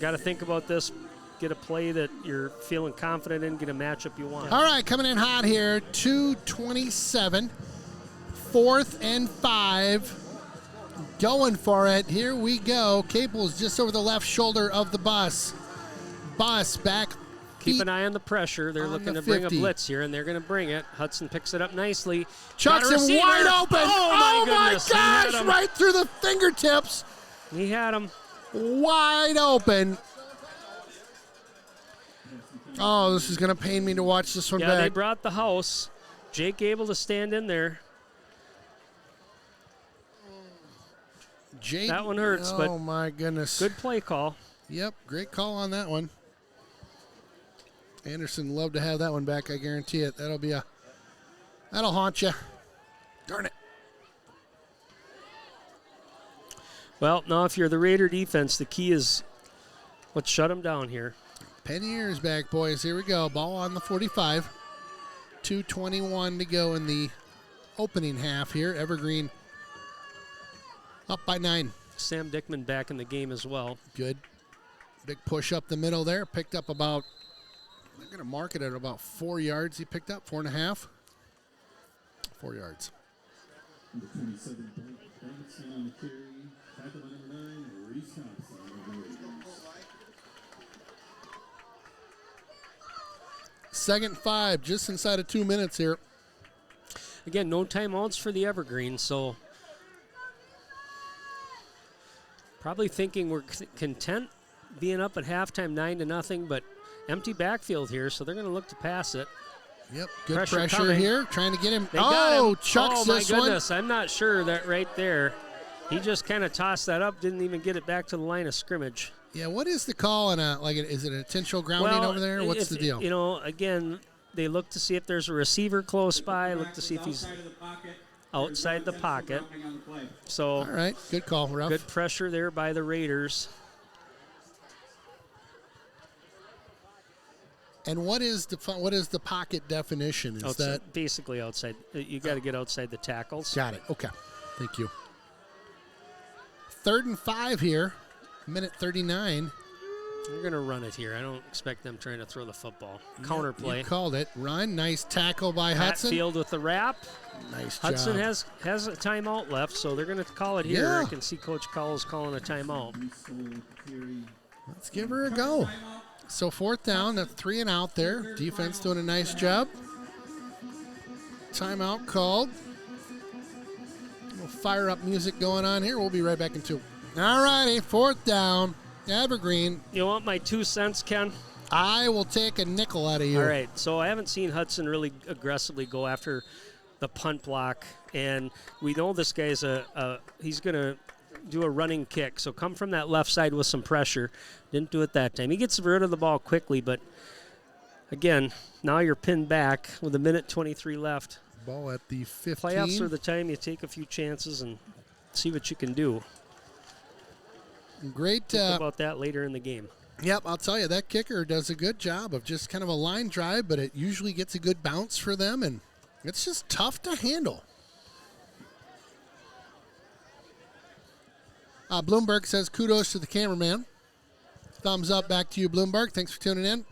got to think about this. Get a play that you're feeling confident in. Get a matchup you want. All right, coming in hot here. 2:27. 4th and 5. Going for it. Here we go. Caples just over the left shoulder of the Bus. Bus back. Keep feet an eye on the pressure. They're on looking the to bring 50. a blitz here, and they're going to bring it. Hudson picks it up nicely. Chucks Got a him receiver. wide open. Oh, my goodness. He had gosh, him. right through the fingertips. He had him. Wide open. Oh, this is going to pain me to watch this one Yeah, they back. brought the house. Jake able to stand in there. That one hurts, but oh my goodness. good play call. Yep, great call on that one. Anderson love to have that one back, I guarantee it. That'll haunt you. Darn it. Well, now if you're the Raider defense, the key is let's shut them down here. Penny ears back, boys. Here we go. Ball on the 45. 2:21 to go in the opening half here. Evergreen up by 9. Sam Dickman back in the game as well. Good. Big push up the middle there. Picked up about, I'm going to mark it at about 4 yards. He picked up 4.5. 4 yards. Number 27, Davidson on the carry. Tackle by number 9, Reese Hudson of the Raiders. Second 5, just inside of 2 minutes here. Again, no timeouts for the Evergreen, so probably thinking we're content being up at halftime 9-0, but empty backfield here, so they're going to look to pass it. Yep, good Pressure pressure coming. here, trying to get him. They got him. Chucks oh, my this one. goodness. I'm not sure that right there. He just kind of tossed that up, didn't even get it back to the line of scrimmage. Yeah, what is the call on is it an intentional grounding over there? What's the deal? You know, again, they look to see if there's a receiver close by, look to see if he's outside the pocket. So, all right, good call, Ralph. good pressure there by the Raiders. And what is the pocket definition? Is that basically outside? You got to get outside the tackles. got it? Okay, thank you. 3rd and 5 here, minute 39. They're going to run it here. I don't expect them trying to throw the football. Counter play. You called it. Run. Nice tackle by Hudson. Hatfield with the wrap. Nice Hudson job. has a timeout left, so they're going to call it here. Yeah. I can see Coach Cowles calling a timeout. Let's give her a go. So 4th down, that's 3 and out there. Defense doing a nice job. Timeout called. Little fire up music going on here. We'll be right back in 2. All righty, 4th down. Evergreen. You want my 2 cents, Ken? I will take a nickel out of you. All right, so I haven't seen Hudson really aggressively go after the punt block, and we know this guy's he's going to do a running kick. So come from that left side with some pressure. Didn't do it that time. He gets rid of the ball quickly, but again, now you're pinned back with 1:23 left. Ball at the 15. Playoffs are the time you take a few chances and see what you can do. Great. Think about that later in the game. Yep, I'll tell you, that kicker does a good job of just kind of a line drive, but it usually gets a good bounce for them, and it's just tough to handle. Bloomberg says kudos to the cameraman. Thumbs up back to you, Bloomberg. Thanks for tuning in.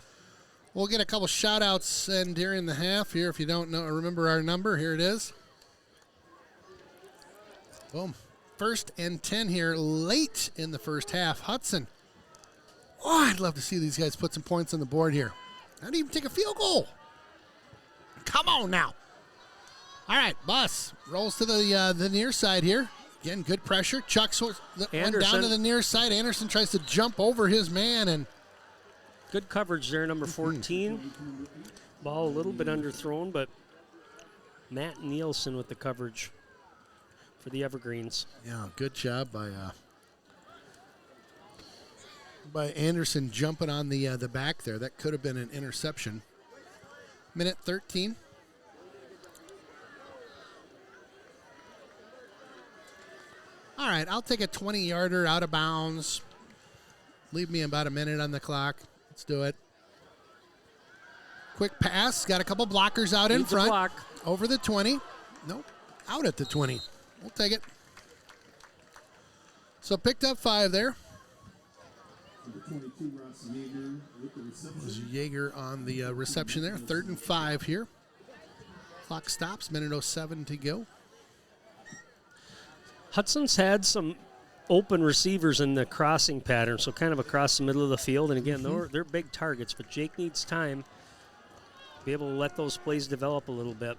We'll get a couple shout-outs and during the half here. If you don't know or remember our number, here it is. Boom. 1st and 10 here late in the first half. Hudson. Oh, I'd love to see these guys put some points on the board here. Not even take a field goal. Come on now. All right, Bus rolls to the near side here. Again, good pressure. Chucks one down to the near side. Anderson tries to jump over his man, and good coverage there, number 14. Ball a little bit underthrown, but Matt Nielsen with the coverage for the Evergreens. Yeah, good job by Anderson jumping on the back there. That could have been an interception. Minute 13. All right, I'll take a 20-yarder out of bounds. Leave me about a minute on the clock. Let's do it. Quick pass. Got a couple blockers out in Needs a front. block. Over the 20. Nope. Out at the 20. We'll take it. So picked up 5 there. Was Yeager on the reception there. 3rd and 5 here. Clock stops. Minute 07 to go. Hudson's had some open receivers in the crossing pattern, so kind of across the middle of the field. And again, they're big targets, but Jake needs time to be able to let those plays develop a little bit.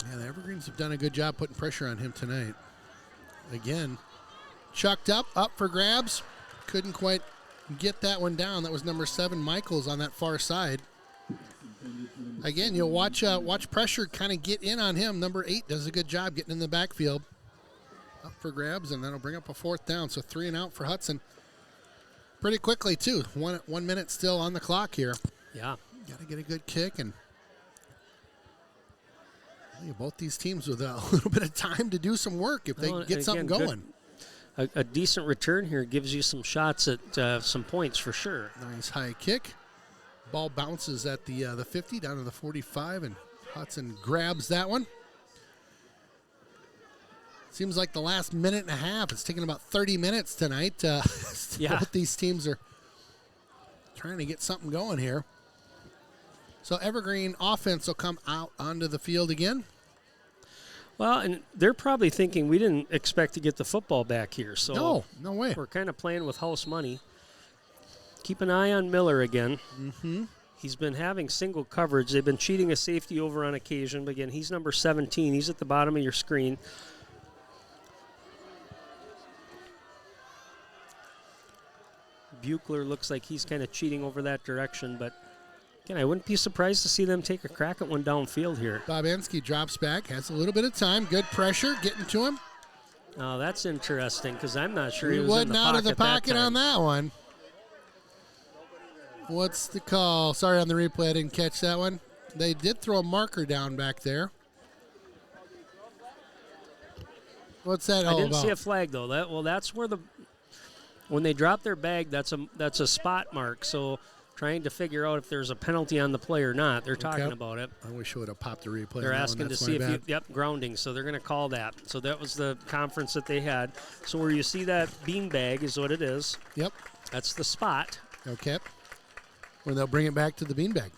Yeah, the Evergreens have done a good job putting pressure on him tonight. Again, chucked up for grabs. Couldn't quite get that one down. That was number 7, Michaels, on that far side. Again, you'll watch pressure kind of get in on him. Number 8 does a good job getting in the backfield. up for grabs, and that'll bring up a 4th down. So 3 and out for Hudson. Pretty quickly, too. 1 minute still on the clock here. Yeah. Got to get a good kick, and both these teams with a little bit of time to do some work if they get something going. A decent return here gives you some shots at some points for sure. Nice high kick. Ball bounces at the 50 down to the 45, and Hudson grabs that one. Seems like the last minute and a half. It's taken about 30 minutes tonight. Yeah. Both these teams are trying to get something going here. So Evergreen offense will come out onto the field again. Well, and they're probably thinking we didn't expect to get the football back here. So No way. we're kind of playing with house money. Keep an eye on Miller again. Mm-hmm. He's been having single coverage. They've been cheating a safety over on occasion. But again, he's number 17. He's at the bottom of your screen. Buechler looks like he's kind of cheating over that direction. But, again, I wouldn't be surprised to see them take a crack at one downfield here. Bobansky drops back, has a little bit of time. Good pressure getting to him. Oh, that's interesting because I'm not sure He he was in wasn't the out of the pocket that on time. that one. What's the call? Sorry on the replay, I didn't catch that one. They did throw a marker down back there. What's that all I didn't about? see a flag though. That's where when they drop their bag, that's a spot mark. So trying to figure out if there's a penalty on the play or not. They're talking about it. I wish I would have popped the replay. They're on that asking one. to That's see my if bad. grounding. So they're going to call that. So that was the conference that they had. So where you see that bean bag is what it is. Yep. That's the spot. Okay. When they'll bring it back to the beanbag.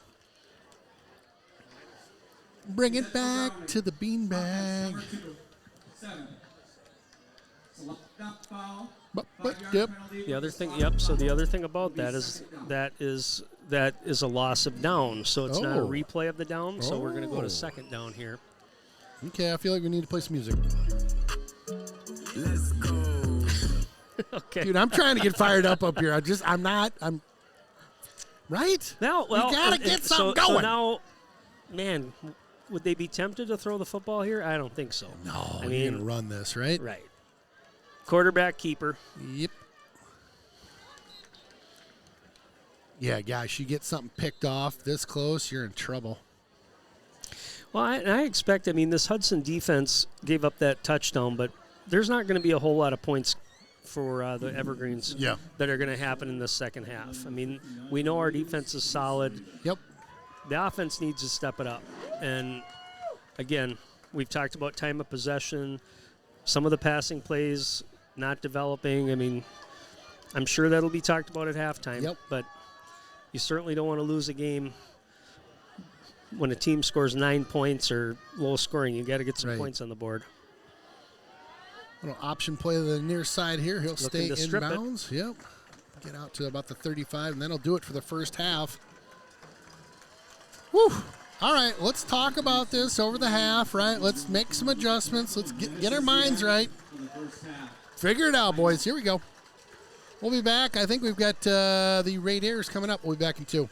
Bring it back to the beanbag. Number 2, 7. It's a lockdown foul. Yep. The other thing, So the other thing about that is a loss of down. So it's not a Oh. replay of the down. So we're going to go Oh. to second down here. Okay, I feel like we need to play some music. Let's go. Okay. Dude, I'm trying to get fired up here. I'm right? Now, well, you gotta get something so going. now, man, would they be tempted to throw the football here? I don't think so. No, I you're mean, gonna run this, right? right. Quarterback keeper. Yep. Yeah, guys, you get something picked off this close, you're in trouble. Well, I expect. I mean, this Hudson defense gave up that touchdown, but there's not going to be a whole lot of points for the Evergreens that are going to happen in the second half. I mean, we know our defense is solid. Yep. The offense needs to step it up. And, again, we've talked about time of possession, some of the passing plays not developing. I mean, I'm sure that'll be talked about at halftime. Yep. But you certainly don't want to lose a game when a team scores 9 points or low scoring. You got to get some Right. points on the board. Little option play to the near side here. He'll stay to in strip it. bounds. Yep. Get out to about the 35, and then he'll do it for the first half. Whew. All right, let's talk about this over the half, right? Let's make some adjustments. Let's get our minds right. Figure it out, boys. Here we go. We'll be back. I think we've got the Raiders coming up. We'll be back in 2.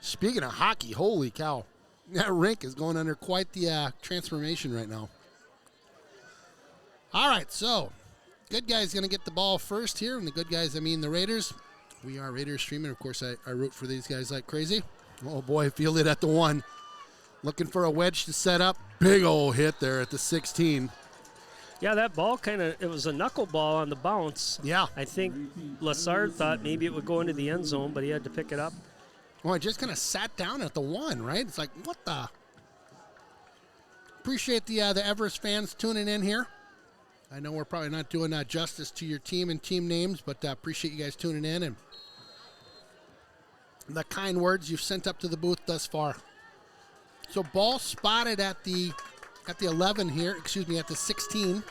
Speaking of hockey, holy cow. That rink is going under quite the transformation right now. All right, so good guy's going to get the ball first here. And the good guys, I mean the Raiders. We are Raiders streaming. Of course, I root for these guys like crazy. Oh, boy, fielded at the 1. Looking for a wedge to set up. Big old hit there at the 16. Yeah, that ball it was a knuckleball on the bounce. Yeah. I think Lassard thought maybe it would go into the end zone, but he had to pick it up. Well, I just kind of sat down at the 1, right? It's like, what the? Appreciate the Everest fans tuning in here. I know we're probably not doing justice to your team and team names, but appreciate you guys tuning in and the kind words you've sent up to the booth thus far. So ball spotted at the 11 here, at the 16.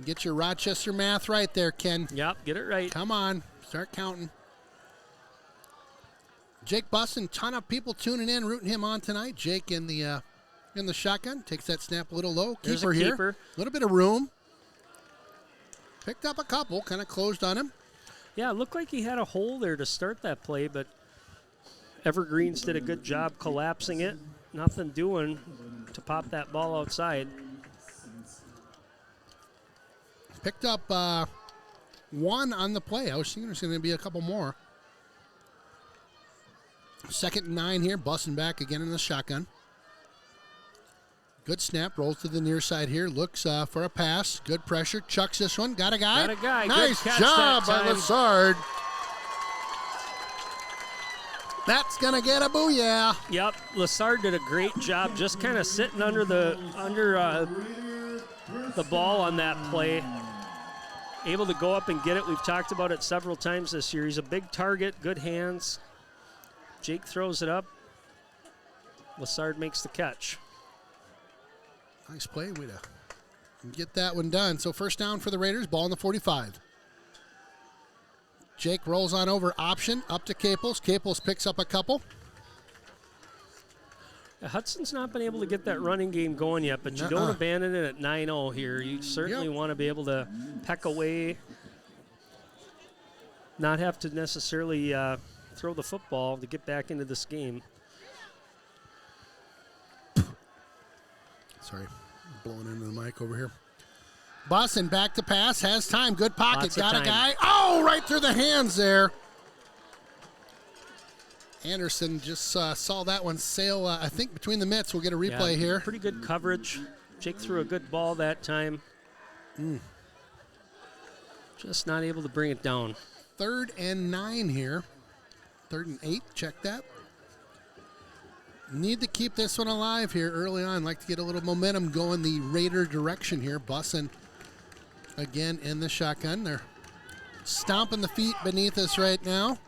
Get your Rochester math right there, Ken. Yep, get it right. Come on, start counting. Jake Bussin, ton of people tuning in, rooting him on tonight. Jake in the shotgun, takes that snap a little low. There's Keeper a here, keeper. a little bit of room. Picked up a couple, kind of closed on him. Yeah, it looked like he had a hole there to start that play, but Evergreens did a good job collapsing it. Nothing doing to pop that ball outside. Picked up 1 on the play. I was thinking there's going to be a couple more. 2nd and 9 here. Busting back again in the shotgun. Good snap. Rolls to the near side here. Looks for a pass. Good pressure. Chucks this one. Got a guy. Got a guy. Nice Good catch job that by time. Lassard. That's going to get a booyah. Yep, Lassard did a great job just kind of sitting under the ball on that play. Able to go up and get it. We've talked about it several times this year. He's a big target, good hands. Jake throws it up. Lassard makes the catch. Nice play. Way to get that one done. So first down for the Raiders. Ball in the 45. Jake rolls on over, option, up to Caples. Caples picks up a couple. Hudson's not been able to get that running game going yet, but you don't abandon it at 9-0 here. You certainly want to be able to peck away, not have to necessarily throw the football to get back into this game. Sorry, blowing into the mic over here. Bussin back to pass, has time, good pocket, Lots of got a time. guy. Oh, right through the hands there. Anderson just saw that one sail, I think, between the mitts. We'll get a replay here. Pretty good coverage. Jake threw a good ball that time. Just not able to bring it down. 3rd and 9 here. 3rd and 8, check that. Need to keep this one alive here early on. Like to get a little momentum going the Raider direction here. Bussin again in the shotgun. They're stomping the feet beneath us right now.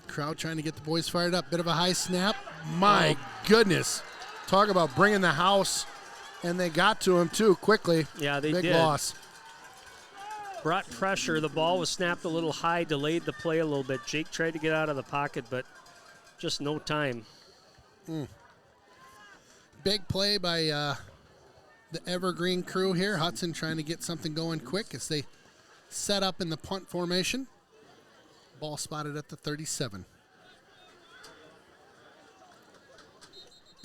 Crowd trying to get the boys fired up. Bit of a high snap. My goodness. Talk about bringing the house. And they got to him, too, quickly. Yeah, they Big did. loss. Brought pressure. The ball was snapped a little high, delayed the play a little bit. Jake tried to get out of the pocket, but just no time. Big play by the Evergreen crew here. Hudson trying to get something going quick as they set up in the punt formation. Ball spotted at the 37.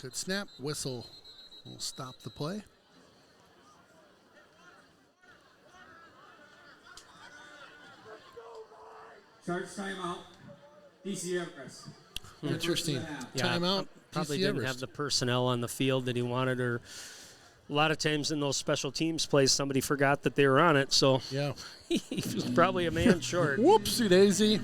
Good snap. Whistle will stop the play. Sharks timeout. DC Everest. Interesting. Yeah, Timeout. Probably DC didn't Everest. have the personnel on the field that he wanted, or a lot of times in those special teams plays, somebody forgot that they were on it, so Yeah. he was probably a man short. Whoopsie daisy.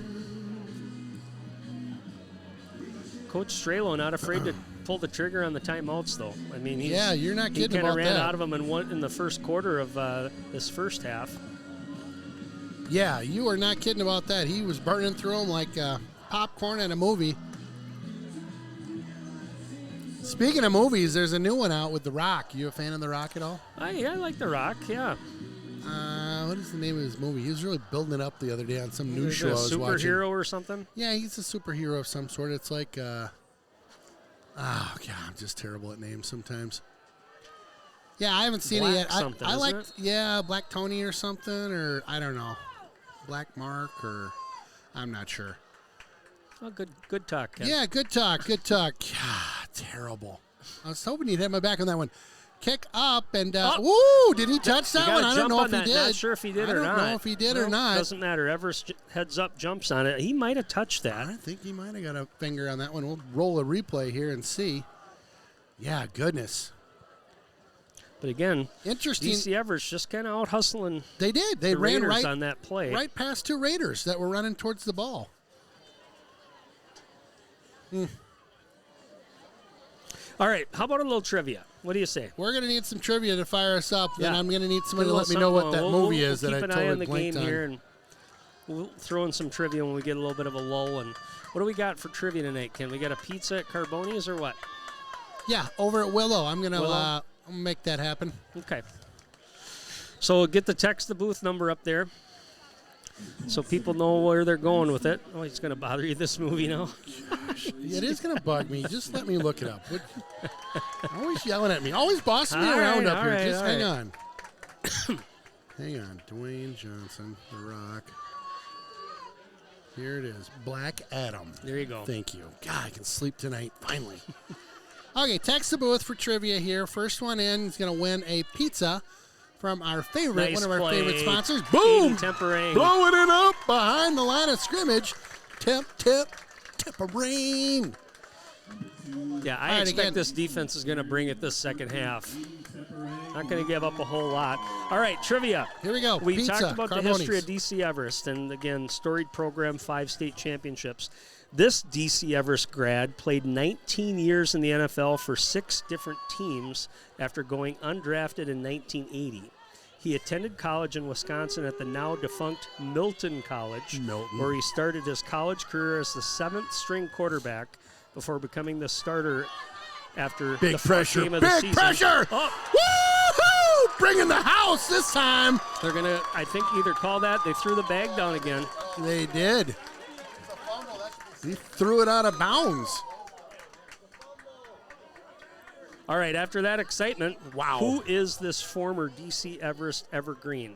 Coach Strelo not afraid to pull the trigger on the timeouts, though. I mean, Yeah, you're not he kidding kind of about ran that. out of them in the first quarter of this first half. Yeah, you are not kidding about that. He was burning through them like popcorn in a movie. Speaking of movies, there's a new one out with The Rock. You a fan of The Rock at all? I like The Rock, yeah. What is the name of his movie? He was really building it up the other day on some news Is show it I a was watching. superhero or something? Yeah, he's a superhero of some sort. It's like, God, I'm just terrible at names sometimes. Yeah, I haven't seen it yet. Black something, I isn't liked, it? yeah, Black Tony or something, or I don't know, Black Mark, or I'm not sure. Oh, good talk, Ken. Yeah, good talk, good talk. God, terrible. I was hoping you'd have my back on that one. Kick up and Oh. woo! Did he touch You that gotta one? I don't jump know on if he that. did. Not sure if he did or not. I don't know if he did or not. Doesn't matter. Everest heads up jumps on it. He might have touched that. I think he might have got a finger on that one. We'll roll a replay here and see. Yeah, goodness. But again, Interesting. DC Everest just kind of out hustling They did. They the ran Raiders right on that play. right past 2 Raiders that were running towards the ball. All right, how about a little trivia? What do you say? We're going to need some trivia to fire us up. Then Yeah. I'm going to need somebody Get to a let me little know what something that going. movie We'll is that I keep an eye on totally the blanked game on. here, and we'll throw in some trivia when we get a little bit of a lull. And what do we got for trivia tonight, Ken? We got a pizza at Carboni's or what? Yeah, over at Willow. I'm going Willow? to make that happen. Okay. So get the text the booth number up there so people know where they're going with it. Oh, it's going to bother you, this movie now? It is going to bug me. Just let me look it up. Always yelling at me. Always bossing me All around right, up here. all right, Just all hang right. on. Hang on. Dwayne Johnson, The Rock. Here it is. Black Adam. There you go. Thank you. God, I can sleep tonight, finally. Okay, text the booth for trivia here. First one in is going to win a pizza from our favorite, Nice one of our play. favorite sponsors. 80 Boom! Temporary. Blowing it up behind the line of scrimmage. Tip, tip, tip of rain. Yeah, I All right, expect again. this defense is going to bring it this second half. Not going to give up a whole lot. All right, trivia. Here we go. We Pizza, talked about the Carboni's. history of DC Everest, and again, storied program, 5 state championships. This DC Everest grad played 19 years in the NFL for 6 different teams after going undrafted in 1980. He attended college in Wisconsin at the now defunct Milton College, where he started his college career as the 7th string quarterback before becoming the starter after Big the pressure. game of the Big season. pressure. Oh, Woo-hoo! Bringing the house this time. they're going to, I think, either call that, they threw the bag down again. They did. He threw it out of bounds. All right, after that excitement, Wow. who is this former DC Everest evergreen?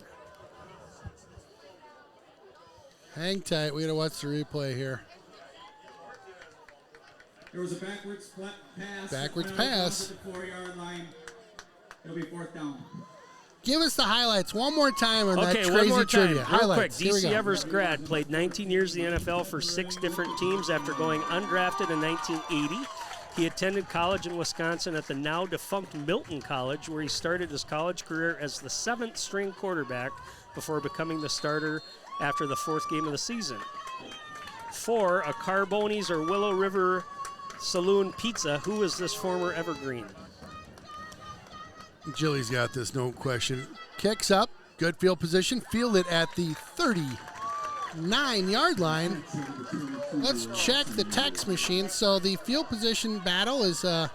Hang tight. We got to watch the replay here. There was a backwards pass. Backwards Finally pass. comes at the 4-yard line. It'll be 4th down. Give us the highlights one more time on that Okay, crazy one more time, trivia. real Highlights. quick. Here we DC go. Everest grad, played 19 years in the NFL for 6 different teams after going undrafted in 1980. He attended college in Wisconsin at the now defunct Milton College, where he started his college career as the 7th string quarterback before becoming the starter after the 4th game of the season. 4, a Carboni's or Willow River Saloon Pizza. Who is this former evergreen? Jilly's got this, no question. Kicks up, good field position, fielded at the 39-yard line. Let's check the text machine. So the field position battle is all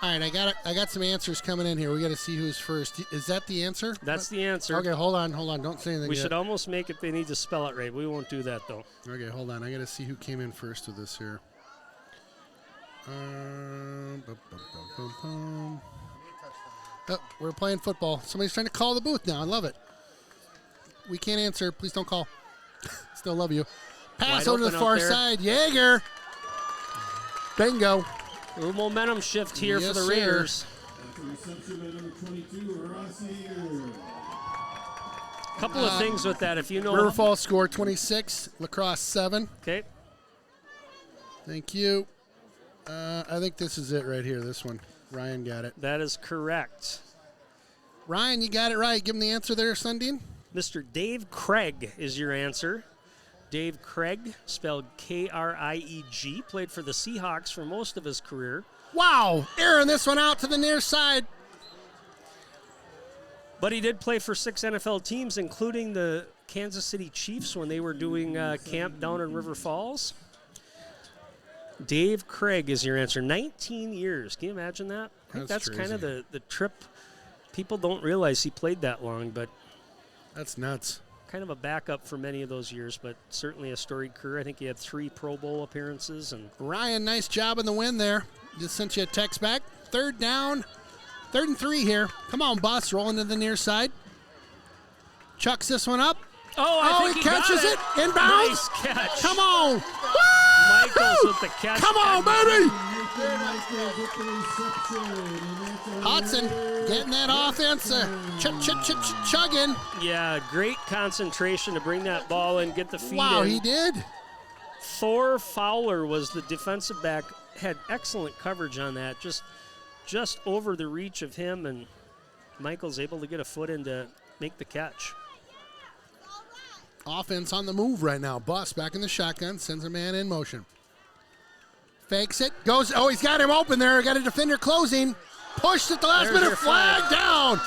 right, I got some answers coming in here. We got to see who's first. Is that the answer? That's the answer. Okay, hold on. Don't say anything We yet. should almost make it they need to spell it right. We won't do that, though. Okay, hold on. I got to see who came in first with this here. Bum, bum, bum, bum. Oh, we're playing football. Somebody's trying to call the booth now. I love it. We can't answer. Please don't call. Still love you. Pass Wide over to the open far out there. side. Jaeger. Bingo. A little momentum shift here Yes, for the sir. Raiders. After reception by number 22, Rossi. Couple of things with that. If you know. River Falls score 26. Lacrosse 7. Okay. Thank you. I think this is it right here. This one. Ryan got it. That is correct. Ryan, you got it right. Give him the answer there, Sundin. Mr. Dave Craig is your answer. Dave Craig, spelled Krieg, played for the Seahawks for most of his career. Wow. Airing this one out to the near side. But he did play for 6 NFL teams, including the Kansas City Chiefs when they were doing camp down in River Falls. Dave Craig is your answer. 19 years. Can you imagine that? I think That's that's kind of crazy. the trip. People don't realize he played that long, but That's nuts. kind of a backup for many of those years, but certainly a storied career. I think he had 3 Pro Bowl appearances. And Ryan, nice job in the win there. Just sent you a text back. 3rd down. 3rd and 3 here. Come on, boss. Rolling to the near side. Chucks this one up. I think he catches got it. Inbounds. Nice catch. Come on. Michaels with the catch. Come on, baby. Hudson getting that offense chugging. Yeah, great concentration to bring that ball in, get the feet Wow, in. he did. Thor Fowler was the defensive back, had excellent coverage on that, just over the reach of him, and Michael's able to get a foot in to make the catch. Offense on the move right now. Bus back in the shotgun, sends a man in motion. Fakes it, goes, oh, he's got him open there. Got a defender closing. Pushed at the last There's minute, your flag down.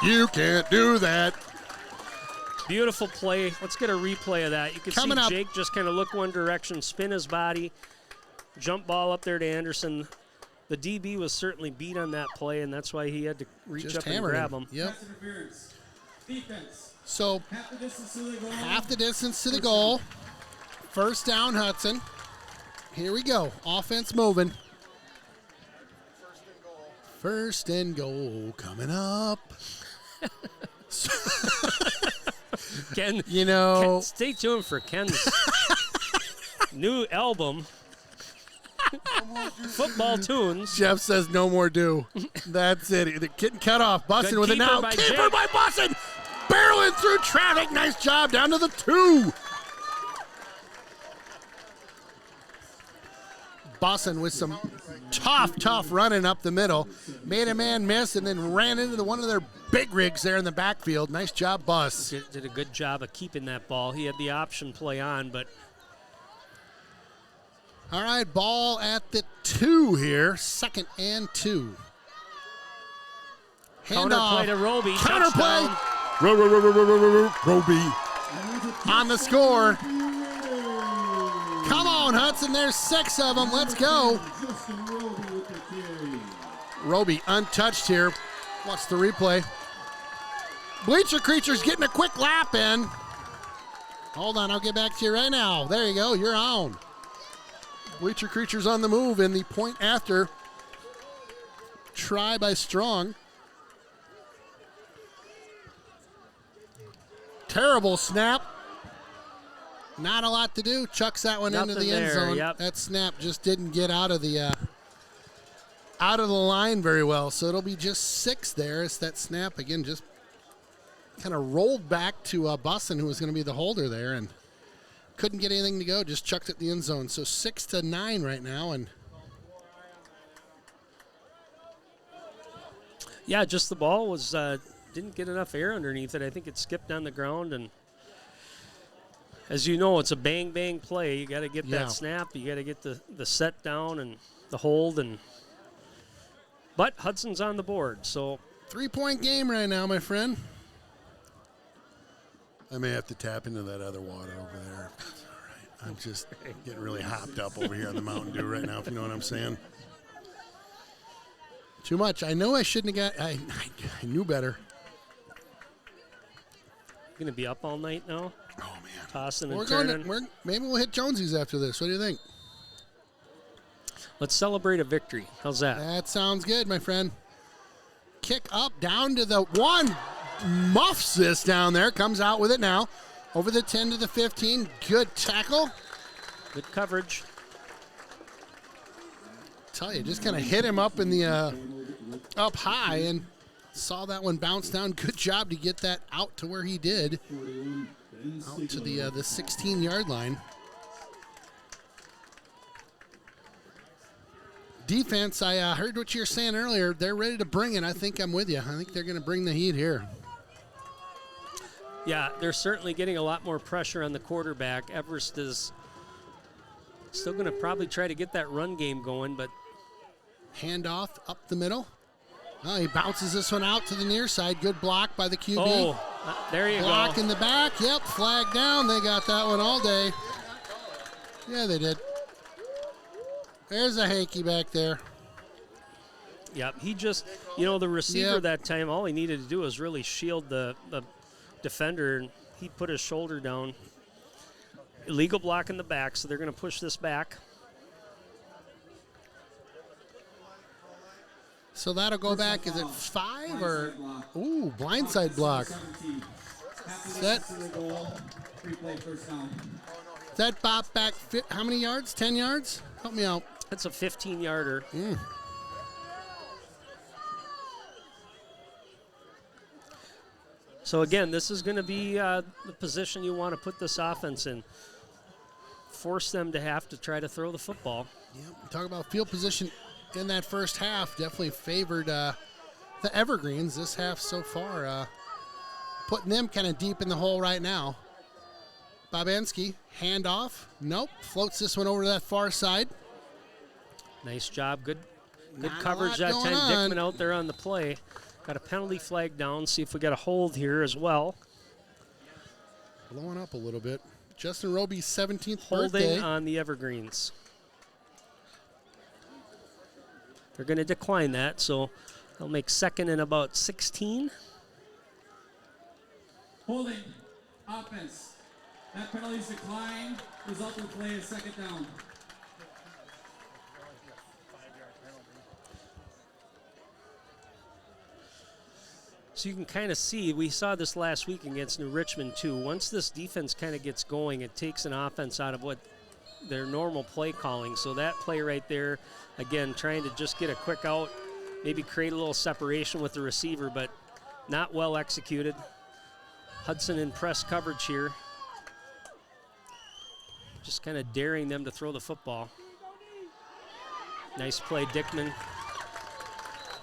You can't do that. Beautiful play. Let's get a replay of that. You can Coming see up. Jake just kind of look one direction, spin his body, jump ball up there to Anderson. The DB was certainly beat on that play, and that's why he had to reach Just up and hammered grab him. Yep. Pass interference. Defense. So Half the distance to the goal. half the distance to the goal. First down, Hudson. Here we go. Offense moving. First and goal coming up. Ken, You know, Ken, stay tuned for Ken's new album, Football Tunes. Jeff says no more do. That's it. The getting cut off. Bussin' Good with it keeper now. by Keeper Jake. by Bussin'. Barreling through traffic. Nice job. Down to the 2. Bussin' with some tough running up the middle. Made a man miss and then ran into one of their big rigs there in the backfield. Nice job, Bus. Did a good job of keeping that ball. He had the option play on, but All right, ball at the 2 here. 2nd and 2. counterplay to Roby. Counterplay. Touchdown. Roby on the score. Come on, Hudson. There's 6 of them. Let's go. Roby untouched here. Watch the replay. Bleacher Creature's getting a quick lap in. Hold on, I'll get back to you right now. There you go. You're on. Bleacher Creature's on the move in the point after try by Strong. Terrible snap. Not a lot to do. Chucks that one into Nothing the end there, zone. yep. That snap just didn't get out of the line very well. So it'll be just 6 there. It's that snap again, just kind of rolled back to Bussin, who was going to be the holder there, and couldn't get anything to go. Just chucked it in the end zone. So 6-9 right now, and Yeah, just the ball was didn't get enough air underneath it. I think it skipped on the ground, and as you know, it's a bang play. You got to get Yeah. that snap. You got to get the set down and the hold, but Hudson's on the board. So 3-point game right now, my friend. I may have to tap into that other water over there. That's all right. I'm just getting really hopped up over here on the Mountain Dew right now, if you know what I'm saying. Too much. I know I shouldn't have got. I knew better. gonna be up all night now, Oh man. tossing We're and going turning. to, maybe we'll hit Jonesy's after this. What do you think? Let's celebrate a victory. How's that? That sounds good, my friend. Kick up, down to the 1. Muffs this down there. Comes out with it now. Over the 10 to the 15. Good tackle. Good coverage. Tell you, just kind of hit him up in the up high and saw that one bounce down. Good job to get that out to where he did, out to the 16-yard line. Defense, I heard what you were saying earlier. They're ready to bring it. I think I'm with you. I think they're going to bring the heat here. Yeah, they're certainly getting a lot more pressure on the quarterback. Everest is still going to probably try to get that run game going, but Handoff up the middle. Oh, he bounces this one out to the near side. Good block by the QB. There you Block go. in the back. Yep, flag down. They got that one all day. Yeah, they did. There's a hanky back there. Yep, he just, the receiver Yep. that time, all he needed to do was really shield the defender, and he put his shoulder down. Illegal block in the back, so they're going to push this back. So that'll go back. Is it 5 or? Ooh, blindside block. 17. Half the That- distance to the goal. Free play, first down. That bop back, how many yards? 10 yards? Help me out. That's a 15-yarder. So again, this is going to be the position you want to put this offense in. Force them to have to try to throw the football. Yep. Talk about field position in that first half. Definitely favored the Evergreens this half so far. Putting them kind of deep in the hole right now. Babanski, handoff. Nope. Floats this one over to that far side. Nice job. Good Not a coverage lot that going time. on. Dickman out there on the play. Got a penalty flag down. See if we got a hold here as well. Blowing up a little bit. Justin Roby's 17th Holding birthday. on the Evergreens. They're going to decline that, so they'll make second and about 16. Holding. Offense. That penalty's declined. Resulting play is second down. So you can kind of see, we saw this last week against New Richmond too. Once this defense kind of gets going, it takes an offense out of what their normal play calling. So that play right there, again, trying to just get a quick out, maybe create a little separation with the receiver, but not well executed. Hudson in press coverage here. Just kind of daring them to throw the football. Nice play, Dickman.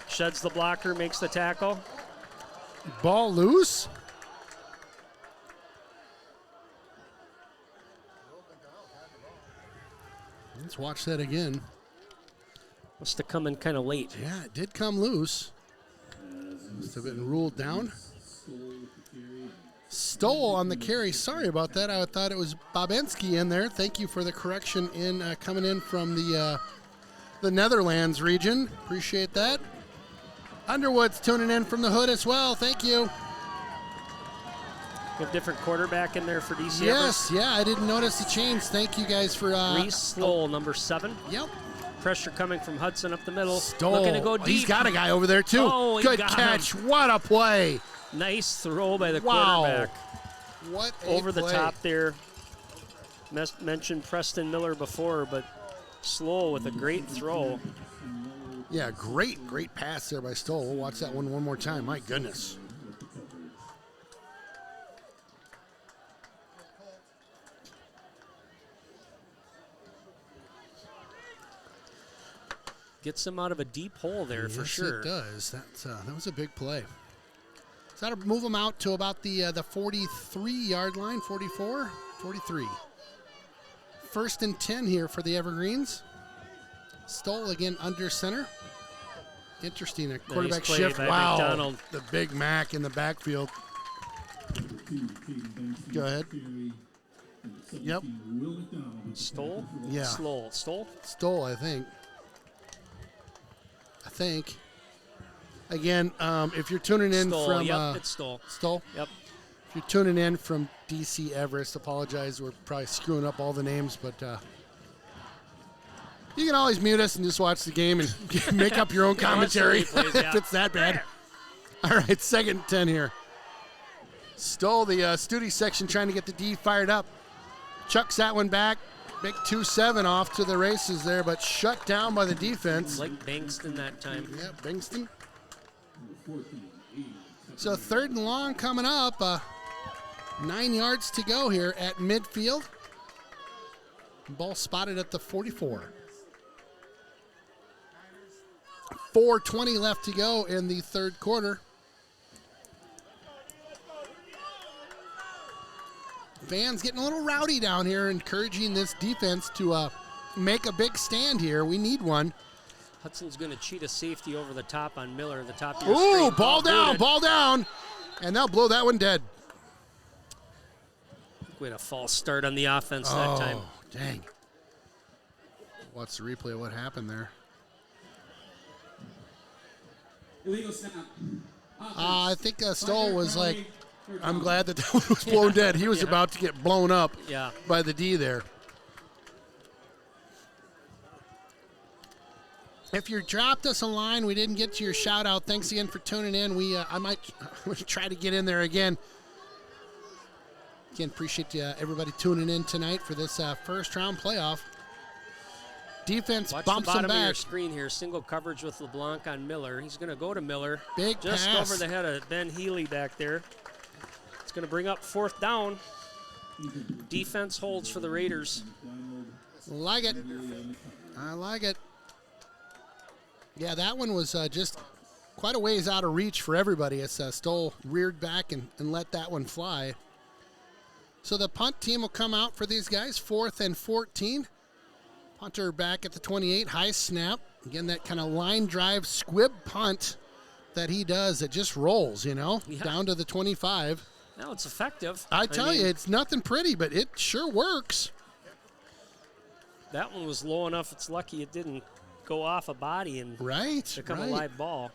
Sheds the blocker, makes the tackle. Ball loose. Let's watch that again. Must have come in kind of late. Yeah, it did come loose. Must have been ruled down. Stoll on the carry. Sorry about that. I thought it was Babensky in there. Thank you for the correction in coming in from the Netherlands region. Appreciate that. Underwood's tuning in from the hood as well. Thank you. You have different quarterback in there for DC Yes, Everest. yeah, I didn't notice the change. Thank you guys for. Reese Sloll, number 7. Yep. Pressure coming from Hudson up the middle. Stoll. Looking to go deep. He's got a guy over there too. Oh, he good got catch! him. What a play! Nice throw by the Wow. quarterback. What a Over the play. top there. Mentioned Preston Miller before, but Sloll with a great throw. Yeah, great pass there by Stoll. We'll watch that one more time. My goodness. Gets them out of a deep hole there for Yes, sure. it does. That was a big play. So that'll move them out to about the 43-yard line, 44, 43. First and 10 here for the Evergreens. Stoll again under center. Interesting, a quarterback play shift. by Wow, McDonald. the Big Mac in the backfield. Go ahead. Yep. Stoll? Yeah. Sloll. Stoll? Stoll, I think. Again, if you're tuning in Stoll. from Yep, it's Stoll. Stoll, Yep. if you're tuning in from DC Everest, apologize. We're probably screwing up all the names, but you can always mute us and just watch the game and make up your own commentary watch the replays, yeah. if it's that bad. All right, second and 10 here. Stoll, the Studi section, trying to get the D fired up. Chucks that one back. Big 2-7 off to the races there, but shut down by the defense. Like Bankston that time. Yeah, Bingston. So third and long coming up. 9 yards to go here at midfield. Ball spotted at the 44. 4:20 left to go in the third quarter. Fans getting a little rowdy down here, encouraging this defense to make a big stand here. We need one. Hudson's going to cheat a safety over the top on Miller, the top of your Ooh, screen. ball down. And they'll blow that one dead. We had a false start on the offense that time. Oh, dang. Watch the replay of what happened there. Illegal snap. I think Stoll was like, I'm glad that one was blown dead. He was about to get blown up Yeah. by the D there. If you dropped us a line, we didn't get to your shout out. Thanks again for tuning in. I might try to get in there again. Again, appreciate everybody tuning in tonight for this first round playoff. Defense Watch bumps the him bottom of your back. screen here. Single coverage with LeBlanc on Miller. He's going to go to Miller. Big just pass. over the head of Ben Healy back there. It's going to bring up 4th down. Defense holds for the Raiders. Like it. I like it. Yeah, that one was just quite a ways out of reach for everybody. It's Stoll reared back and let that one fly. So the punt team will come out for these guys, 4th and 14. Punter back at the 28, high snap. Again, that kind of line drive squib punt that he does. It just rolls, down to the 25. Now it's effective. I tell you, it's nothing pretty, but it sure works. That one was low enough. It's lucky it didn't go off a body and become a live ball.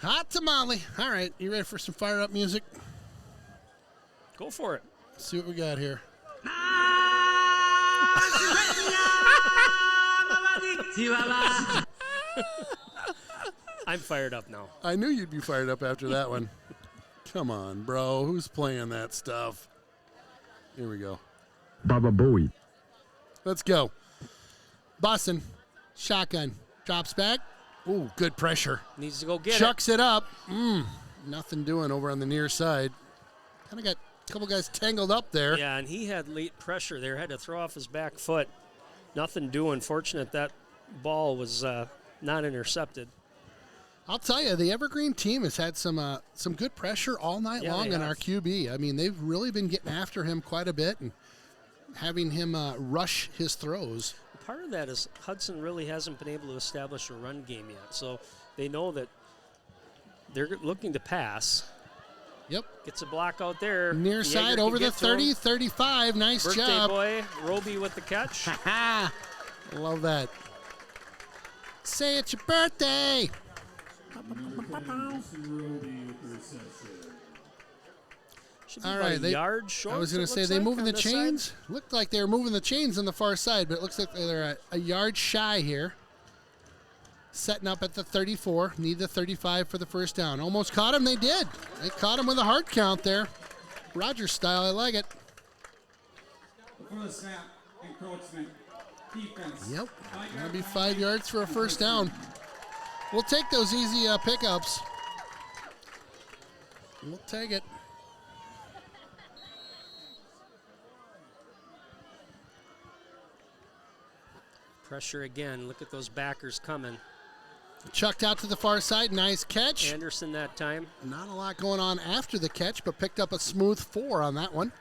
Hot tamale. All right, you ready for some fire up music? Go for it. Let's see what we got here. I'm fired up now. I knew you'd be fired up after that one. Come on, bro. Who's playing that stuff? Here we go. Baba Booey. Let's go. Bussin'. Shotgun. Drops back. Ooh, good pressure. Needs to go get Chucks it up. Nothing doing over on the near side. Kind of got a couple guys tangled up there. Yeah, and he had late pressure there. Had to throw off his back foot. Nothing doing. Fortunate that ball was not intercepted. I'll tell you, the Evergreen team has had some good pressure all night long on our QB. I mean, they've really been getting after him quite a bit and having him rush his throws. Part of that is Hudson really hasn't been able to establish a run game yet. So they know that they're looking to pass. Yep. Gets a block out there. Near side over the 30, 35. Nice Birthday job. boy, Roby with the catch. Love that. Say it's your birthday. Should be All about right, a yard short. I was going to say, they moving the chains? Looked like they were moving the chains on the far side, but it looks like they're a yard shy here. Setting up at the 34. Need the 35 for the first down. Almost caught him. They did. They caught him with a hard count there. Rogers style. I like it. Before the snap, encroachment, defense. Yep. That'll be 5 yards for a first down. We'll take those easy pickups. We'll take it. Pressure again. Look at those backers coming. Chucked out to the far side. Nice catch. Anderson that time. Not a lot going on after the catch, but picked up a smooth 4 on that one.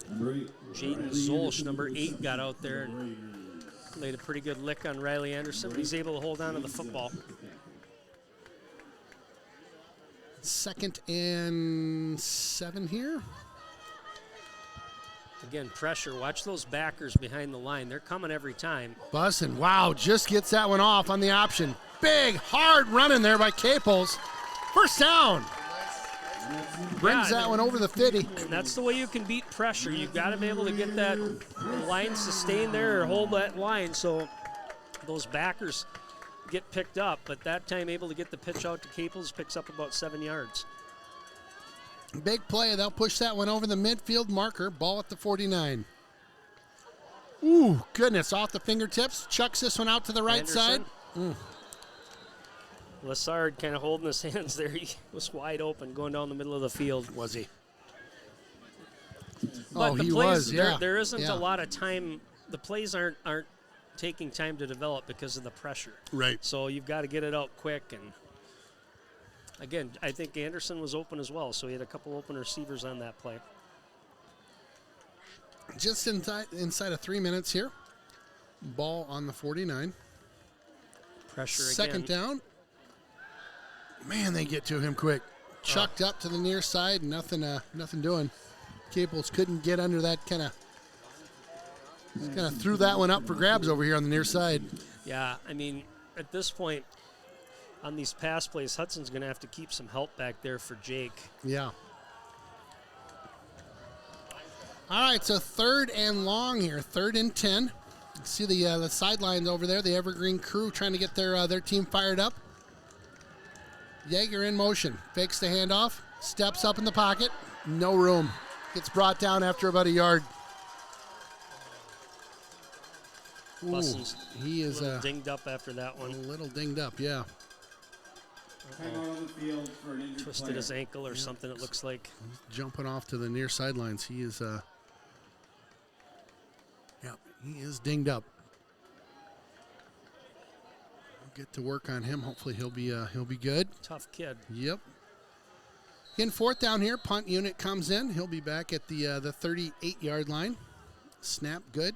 Jaden Zolsch, number 8, got out there and laid a pretty good lick on Riley Anderson, but he's able to hold on to the football. 2nd and 7 here. Again, pressure. Watch those backers behind the line. They're coming every time. Bussin'. Wow, just gets that one off on the option. Big, hard running there by Caples. First down. Brings that one over the 50. And that's the way you can beat pressure. You've got to be able to get that line sustained there or hold that line so those backers get picked up. But that time able to get the pitch out to Caples, picks up about 7 yards. Big play. They'll push that one over the midfield marker. Ball at the 49. Ooh, goodness. Off the fingertips. Chucks this one out to the right Anderson. side. Lassard kind of holding his hands there. He was wide open going down the middle of the field. Was he? But the he plays, was, yeah. There isn't Yeah. a lot of time. The plays aren't taking time to develop because of the pressure. Right. So you've got to get it out quick. And again, I think Anderson was open as well, so he had a couple open receivers on that play. Just inside of 3 minutes here. Ball on the 49. Pressure Second again. down. Man, they get to him quick. Chucked up to the near side. Nothing doing. Caples couldn't get under that kind of threw that one up for grabs over here on the near side. Yeah, I mean, at this point, on these pass plays, Hudson's going to have to keep some help back there for Jake. Yeah. All right, so 3rd and long here. 3rd and 10. See the sidelines over there. The Evergreen crew trying to get their team fired up. Yeager in motion. Fakes the handoff. Steps up in the pocket. No room. Gets brought down after about a yard. Busson's he a is little dinged up after that a one. little dinged up, yeah. Timeout on the field for an injured Twisted player. his ankle or something, it looks like. Jumping off to the near sidelines. He is, he is dinged up. We'll get to work on him. Hopefully he'll be good. Tough kid. Yep. In fourth down here, punt unit comes in. He'll be back at the 38-yard line. Snap, good.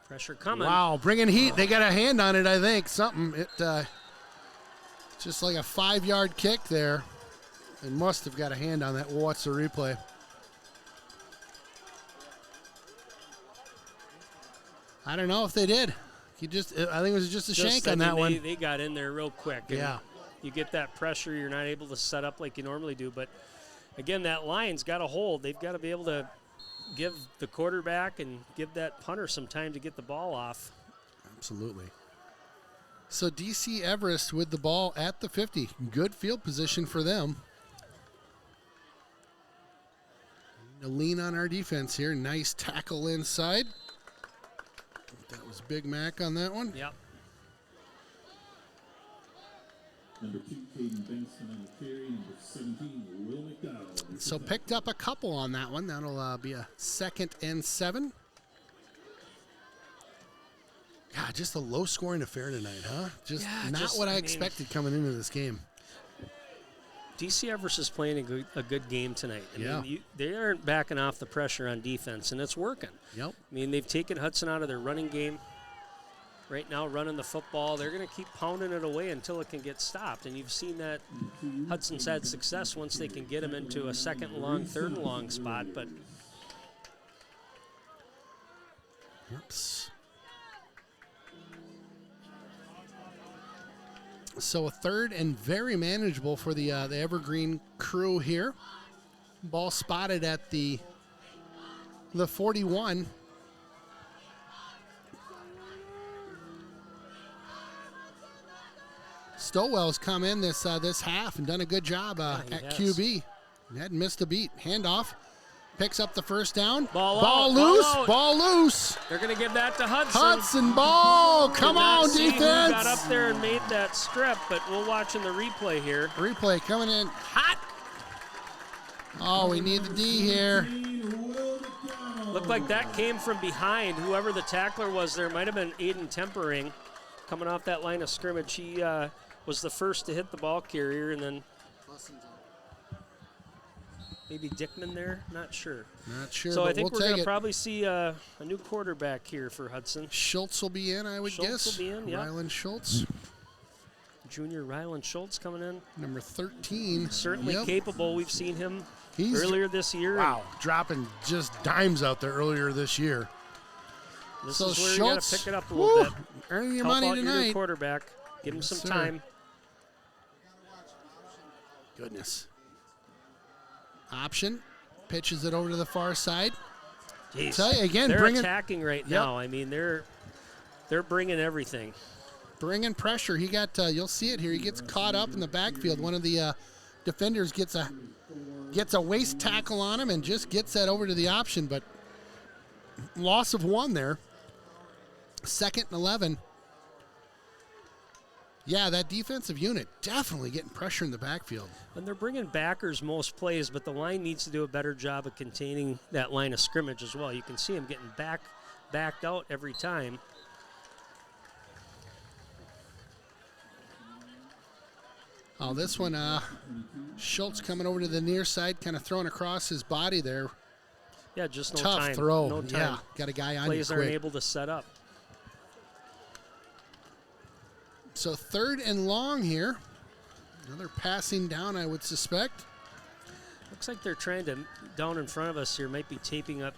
Pressure coming. Wow, bringing heat. They got a hand on it, I think. Something. Just like a 5-yard kick there. They must have got a hand on that. We'll watch the replay. I don't know if they did. I think it was just a shank on that one. They got in there real quick. And Yeah. you get that pressure, you're not able to set up like you normally do. But, again, that line's got to hold. They've got to be able to give the quarterback and give that punter some time to get the ball off. Absolutely. So DC Everest with the ball at the 50. Good field position for them. A lean on our defense here. Nice tackle inside. That was Big Mac on that one. Yep. Number 2, Caden Benston on the carry. Number 17, Will McDowell. So picked up a couple on that one. That'll be a 2nd and 7. God, just a low-scoring affair tonight, huh? Just not what I expected coming into this game. DC Everest is playing a good game tonight. I Yeah. mean, they aren't backing off the pressure on defense, and it's working. Yep. I mean, they've taken Hudson out of their running game. Right now, running the football, they're going to keep pounding it away until it can get stopped. And you've seen that Hudson's had success once they can get him into a 2nd and long, 3rd and long spot. But Oops. So a 3rd and very manageable for the Evergreen crew here. Ball spotted at the 41. Stowell's come in this half and done a good job at has. QB. He hadn't missed a beat. Handoff. Picks up the first down. Ball loose. out. Ball loose. they're going to give that to Hudson. Hudson ball. Come Did not on, see defense. Who got up there and made that strip, but we'll watch in the replay here. Replay coming in hot. Oh, we need the D here. Looked like that came from behind. Whoever the tackler was there might have been Aiden Tempering coming off that line of scrimmage. He was the first to hit the ball carrier, and then maybe Dickman there. Not sure. Not sure, So but I think we'll we're take going to it. probably see a new quarterback here for Hudson. Schultz will be in, I would Schultz guess. will be in, yeah. Ryland Schultz, Junior Ryland Schultz coming in. number 13. Certainly Yep. capable. We've seen him He's earlier this year. Wow, dropping just dimes out there earlier this year. This So is where you Schultz, got to pick it up a little bit. earning your Help money out your new tonight. quarterback. Give him Yes, some sir. time. Goodness. Option, pitches it over to the far side. Jeez. Tell you again, they're bringing attacking right now. I mean, they're bringing everything. pressure. He got, you'll see it here. He gets caught up in the backfield. One of the defenders gets a waist tackle on him and just gets that over to the option, but loss of 1 there. 2nd and 11. Yeah, that defensive unit definitely getting pressure in the backfield. And they're bringing backers most plays, but the line needs to do a better job of containing that line of scrimmage as well. You can see him getting backed out every time. Oh, this one, Schultz coming over to the near side, kind of throwing across his body there. Yeah, just no Tough time. throw. No time. Yeah, got a guy on Plays you aren't quick. able to set up. So 3rd and long here. Another passing down, I would suspect. Looks like they're trying to, down in front of us here, might be taping up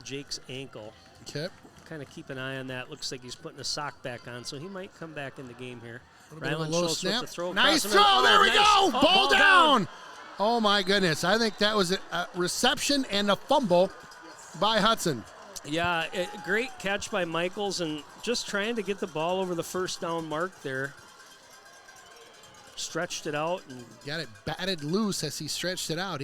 Jake's ankle. Okay. Kind of keep an eye on that. Looks like he's putting a sock back on, so he might come back in the game here. Bit of a Ryland low Schultz snap. with the throw. Nice across the throw. middle. There we Nice. go. Oh, Ball down. Oh, my goodness. I think that was a reception and a fumble by Hudson. Yeah, great catch by Michaels, and just trying to get the ball over the first down mark there. Stretched it out. And Got it batted loose as he stretched it out.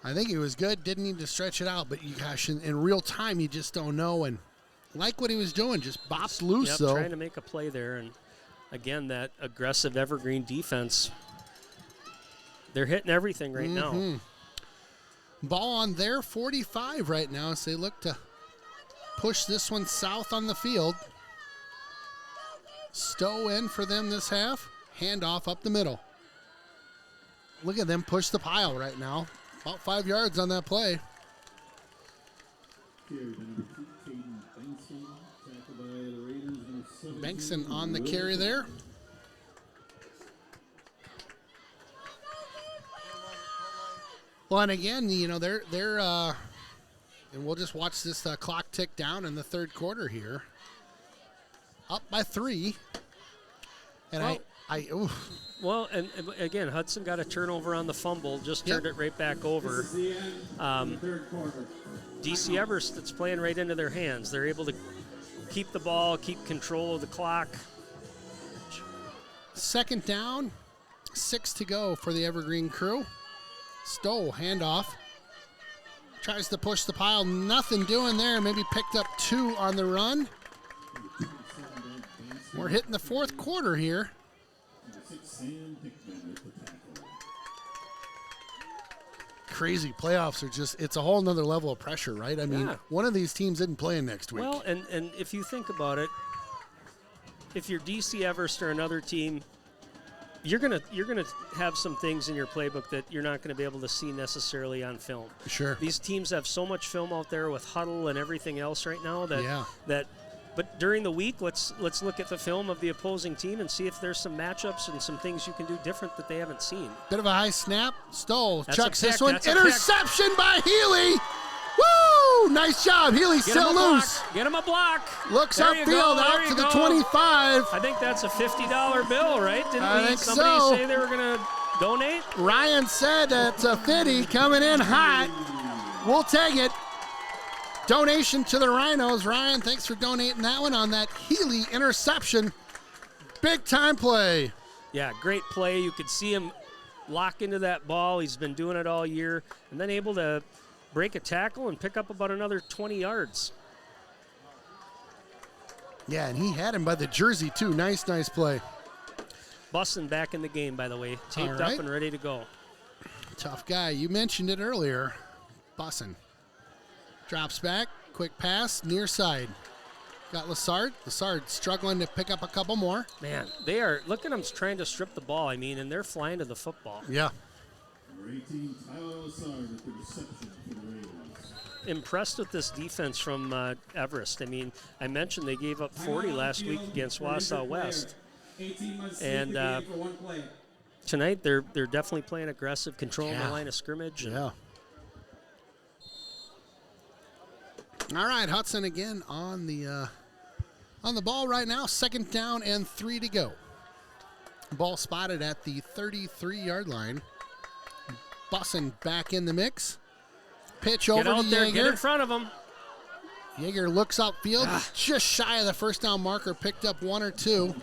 I think he was good. Didn't need to stretch it out, but gosh, in real time, you just don't know. And like what he was doing, just bopped loose. Yep, though. Trying to make a play there, and again, that aggressive Evergreen defense. They're hitting everything right now. Ball on their 45 right now as they look to push this one south on the field. Stowe in for them this half. Handoff up the middle. Look at them push the pile right now. About 5 yards on that play. Bankson on the carry there. Well, and again, you know, they're and we'll just watch this clock tick down in the third quarter here. Up by 3. And Well, and again, Hudson got a turnover on the fumble, just turned it right back over. DC Everest, that's playing right into their hands. They're able to keep the ball, keep control of the clock. Second down, 6 to go for the Evergreen crew. Stowe, handoff. Tries to push the pile, nothing doing there. Maybe picked up 2 on the run. We're hitting the fourth quarter here. Crazy playoffs are just, it's a whole nother level of pressure, right? I mean, one of these teams isn't playing next week. Well, and if you think about it, if you're DC Everest or another team, you're gonna have some things in your playbook that you're not gonna be able to see necessarily on film. Sure. These teams have so much film out there with huddle and everything else right now that but during the week, let's look at the film of the opposing team and see if there's some matchups and some things you can do different that they haven't seen. Bit of a high snap. Stowe That's chucks a pick. this one. That's a Interception by Healy. Woo! Nice job. Healy's Get him still a block. loose. Get him a block. Looks There you upfield go. out There to you the go. 25. I think that's a $50 bill, right? Didn't I think somebody so. say they were going to donate? Ryan said that's a 50 coming in hot. We'll take it. Donation to the Rhinos. Ryan, thanks for donating that one on that Healy interception. Big time play. Yeah, great play. You could see him lock into that ball. He's been doing it all year, and then able to break a tackle and pick up about another 20 yards. Yeah, and he had him by the jersey, too. Nice play. Bussin back in the game, by the way. Taped right. up and ready to go. Tough guy. You mentioned it earlier. Bussin. Drops back. Quick pass. Near side. Got Lassard. Lassard struggling to pick up a couple more. Man, they are, look at them trying to strip the ball, I mean, and they're flying to the football. Yeah. Number 18, Tyler Lassard with the reception for the Ravens. Impressed with this defense from Everest. I mean, I mentioned they gave up 40 last week against Wausau West. 18 months And the game for one play. tonight they're definitely playing aggressive, controlling the line of scrimmage. Yeah. All right, Hudson again on the ball right now. Second down and 3 to go. Ball spotted at the 33-yard line. Bussin back in the mix. Pitch over Get out to there, get in Yeager. front of them. Yeager looks upfield, just shy of the first down marker. Picked up 1 or 2.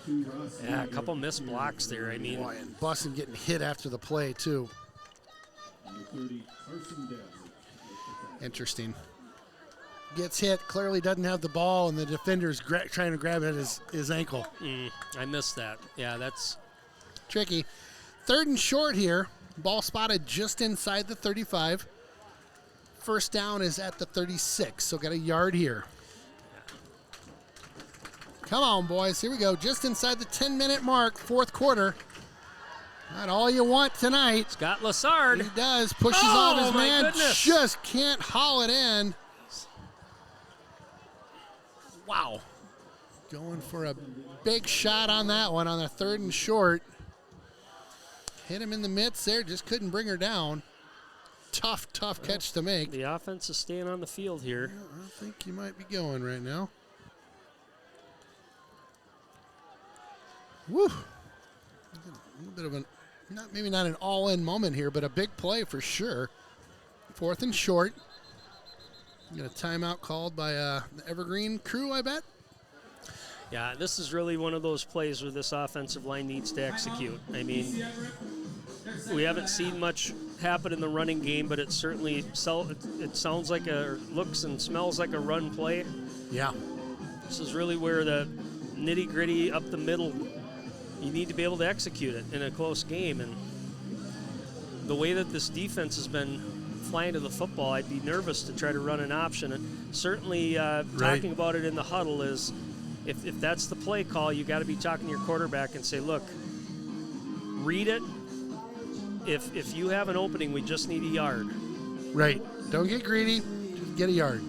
Yeah, a couple missed blocks there. I mean, Boy, and Bussin getting hit after the play too. Number 30, Carson Dowd. Interesting. Gets hit, clearly doesn't have the ball, and the defender's trying to grab at his ankle. I missed that. Yeah, that's Tricky. Third and short here. Ball spotted just inside the 35. First down is at the 36, so got a yard here. Come on, boys. Here we go. Just inside the 10-minute mark, fourth quarter. Not all you want tonight. Scott Lassard. He does. Pushes Oh, off his my man. goodness. Just can't haul it in. Wow. Going for a big shot on that one on the third and short. Hit him in the midst there. Just couldn't bring her down. Tough catch to make. The offense is staying on the field here. I think you might be going right now. Woo. A little bit of an, maybe not an all-in moment here, but a big play for sure. Fourth and short. Got a timeout called by the Evergreen crew, I bet. Yeah, this is really one of those plays where this offensive line needs to execute. I mean, we haven't seen much happen in the running game, but it certainly it sounds like looks and smells like a run play. Yeah. This is really where the nitty-gritty up the middle, you need to be able to execute it in a close game. And the way that this defense has been flying to the football, I'd be nervous to try to run an option. And certainly talking about it in the huddle is, if that's the play call, you got to be talking to your quarterback and say, look, read it. If you have an opening, we just need a yard. Right. Don't get greedy. Just get a yard.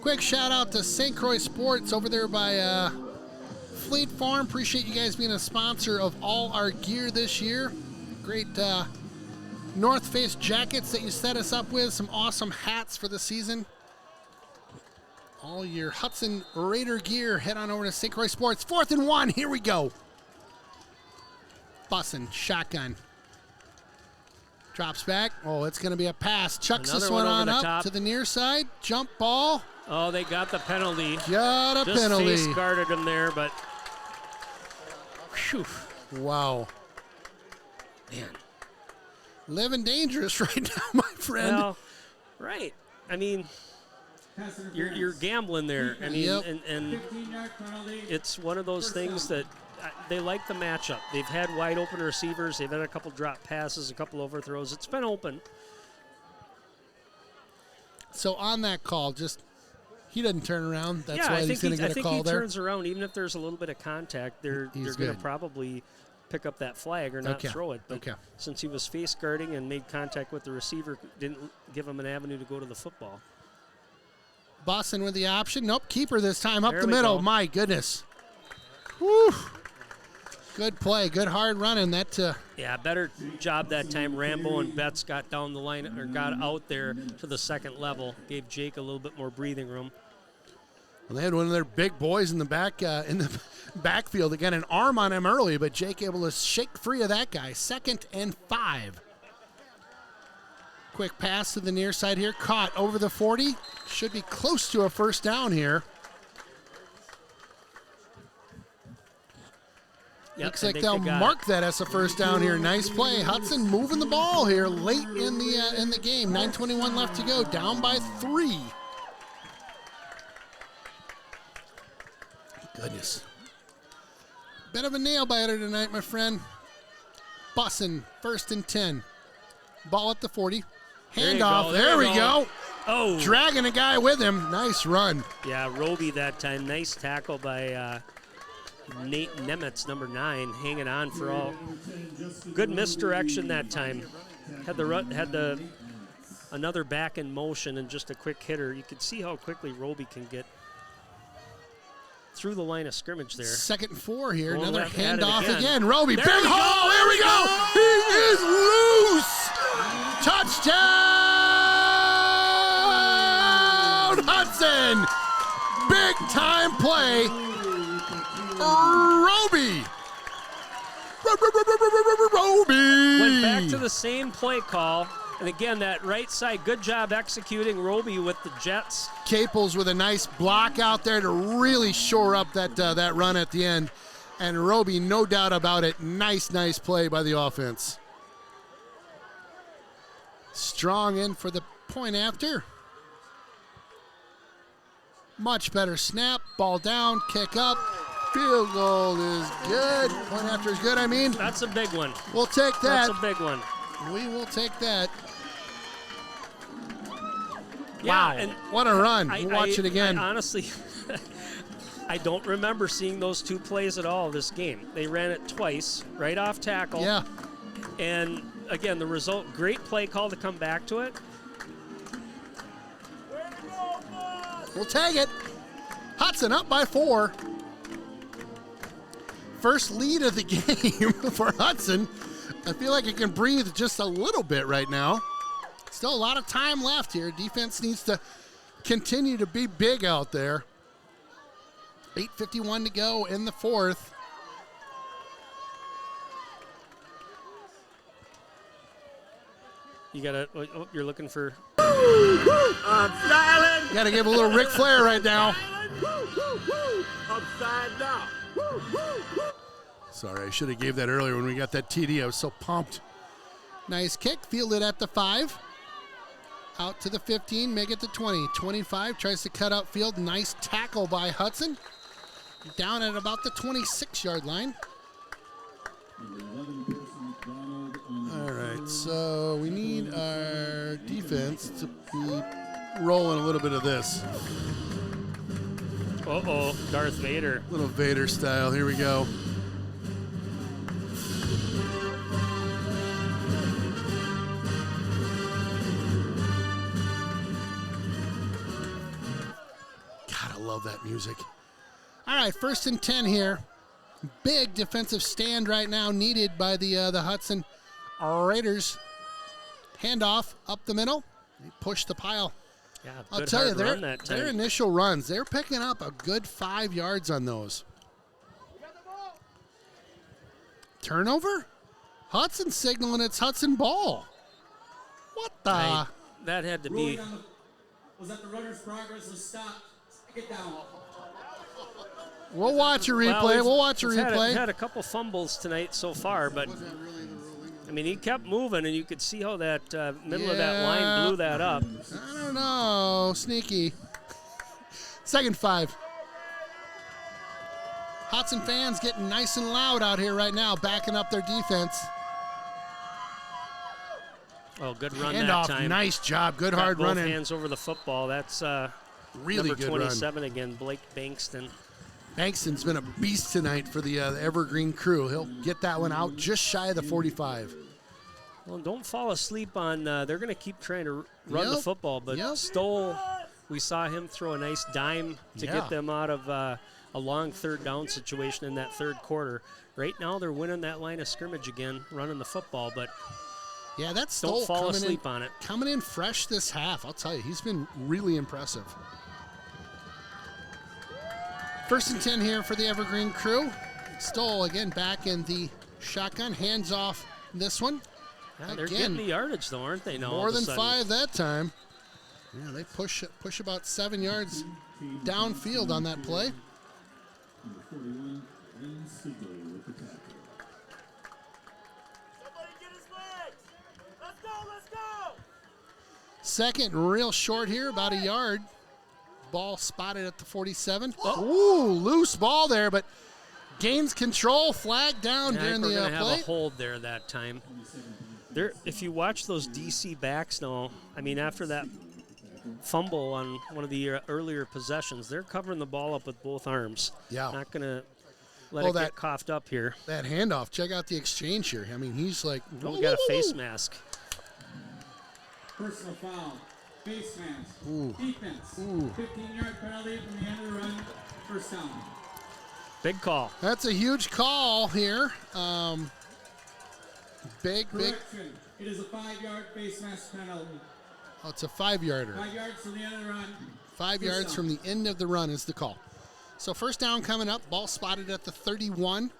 Quick shout out to St. Croix Sports over there by Fleet Farm. Appreciate you guys being a sponsor of all our gear this year. Great North Face jackets that you set us up with. Some awesome hats for the season. All your Hudson Raider gear. Head on over to St. Croix Sports. 4th and 1. Here we go. Bussin', shotgun. Drops back. Oh, it's going to be a pass. Chucks Another this one one on over the up top. to the near side. Jump ball. Oh, they got the penalty. Got a Just penalty. face guarded him there, but whew, Wow. man. Living dangerous right now, my friend. Well, right. I mean, you're gambling there. I mean, Yep. and 15-yard penalty. it's one of those First things down. that they like the matchup. They've had wide open receivers. They've had a couple drop passes, a couple overthrows. It's been open. So on that call, he doesn't turn around. That's yeah, why I he's think going to I get a think call he there. turns around. Even if there's a little bit of contact, they're He's going to good. probably pick up that flag or not Okay. throw it. But Okay. since he was face guarding and made contact with the receiver, didn't give him an avenue to go to the football. Boston with the option. Nope, keeper this time up There the we middle. go. My goodness. Whew. Good play. Good hard running. That Yeah, better job that time. Rambo and Betts got down the line or got out there to the second level. Gave Jake a little bit more breathing room. well, they had one of their big boys in the backfield. They got an arm on him early, but Jake able to shake free of that guy. 2nd and 5. Quick pass to the near side here. Caught over the 40. Should be close to a first down here. Yep, Looks I like think they'll they got mark that as a first down here. Nice play. Hudson moving the ball here late in the game. 9:21 left to go. Down by 3. Goodness. Bit of a nail biter tonight, my friend. Bussin', 1st and 10. Ball at the 40. There you Handoff. go, There there we you go. go. Oh, Dragging a guy with him. Nice run. yeah, Roby that time. Nice tackle by Nate Nemitz, number 9, hanging on for all. Good misdirection that time. Had the another back in motion and just a quick hitter. You could see how quickly Roby can get through the line of scrimmage there. 2nd and 4 here. Going Another left at it handoff again. again. Roby, There big we hole. go. There we go. He is loose. Touchdown, Hudson. Big time play. Roby. Roby. Went back to the same play call. And again, that right side, good job executing Roby with the Jets. Caples with a nice block out there to really shore up that run at the end. And Roby, no doubt about it, nice play by the offense. Strong in for the point after. Much better snap, ball down, kick up. Field goal is good. Point after is good, I mean. That's a big one. We'll take that. That's a big one. We will take that. Yeah, Wow, and what a run. I- We'll watch it again. I honestly, I don't remember seeing those two plays at all this game. They ran it twice, right off tackle. Yeah. And again, the result, great play call to come back to it. We'll tag it. Hudson up by 4. First lead of the game for Hudson. I feel like it can breathe just a little bit right now. Still a lot of time left here. Defense needs to continue to be big out there. 8:51 to go in the 4th. You gotta, you're looking for, I'm styling. Got to give a little Ric Flair right now. Upside down. Sorry, I should have gave that earlier when we got that TD. I was so pumped. Nice kick, fielded at the 5. Out to the 15, make it to 20. 25, tries to cut upfield. Nice tackle by Hudson. Down at about the 26-yard line. All right, so we need our defense to be rolling a little bit of this. Uh-oh, Darth Vader. Little Vader style. Here we go. God, I love that music. All right, 1st and 10 here. Big defensive stand right now needed by the Hudson Raiders. Handoff up the middle. They push the pile. Yeah, I'll good tell you, hard run that time. their initial runs, they're picking up a good 5 yards on those. Turnover? Hudson signaling it's Hudson ball. What the? That had to Ruling be. on was that the runner's progress was stopped. Get down. We'll watch a replay. Well, we'll watch a we've replay. Had a couple fumbles tonight so far, but I mean, he kept moving, and you could see how that middle of that line blew that up. I don't know. Sneaky. 2nd 5. Hudson fans getting nice and loud out here right now, backing up their defense. Oh, good run Handoff, that time. nice job. Good Got hard both running. hands over the football. That's Really number good 27 again, Blake Bankston. Bankston's been a beast tonight for the Evergreen crew. He'll get that one out just shy of the 45. Well, don't fall asleep on. They're going to keep trying to run the Yep. football, but Yep. Stoll, we saw him throw a nice dime to Yeah. get them out of a long 3rd down situation in that 3rd quarter. Right now, they're winning that line of scrimmage again, running the football, but Yeah, that's don't Stoll fall coming asleep in, on it. coming in fresh this half. I'll tell you, he's been really impressive. 1st and 10 here for the Evergreen crew. Stoll again back in the shotgun, hands off this one. Yeah, they're Again, getting the yardage, though, aren't they? Now, all More of a than sudden? 5 that time. Yeah, they push about 7 yards downfield on that play. Number 41, Lane Stigler with the tackle. Somebody get his legs. Let's go, let's go. 2nd and real short here, about a yard. Ball spotted at the 47. Ooh, loose ball there, but gains control, flag down Yeah, I during think we're the going to have play. a hold there that time. There, if you watch those DC backs now, I mean, after that fumble on one of the earlier possessions, they're covering the ball up with both arms. Yeah. Not going to let Oh, it that- get coughed up here. That handoff, check out the exchange here. I mean, he's like, Oh, we got a face mask. Personal foul. Face mask. Ooh. Defense. Ooh. 15-yard penalty from the end of the run. 1st down. Big call. That's a huge call here. Big. Correction. It is a 5-yard face mask penalty. Oh, it's a 5-yarder. 5 yards from the end of the run. 5 First yards down. from the end of the run is the call. So 1st down coming up. Ball spotted at the 31.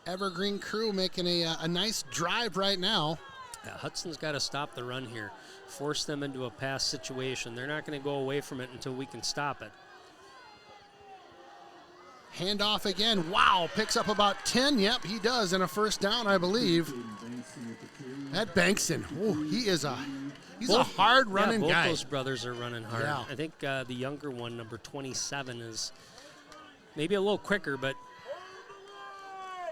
Evergreen crew making a nice drive right now. Yeah, Hudson's got to stop the run here. Force them into a pass situation. They're not going to go away from it until we can stop it. Handoff again. Wow, picks up about 10. Yep, he does, and a 1st down, I believe. That Bankston, he's a hard running both guy. those brothers are running hard. Yeah. I think the younger one, number 27, is maybe a little quicker, but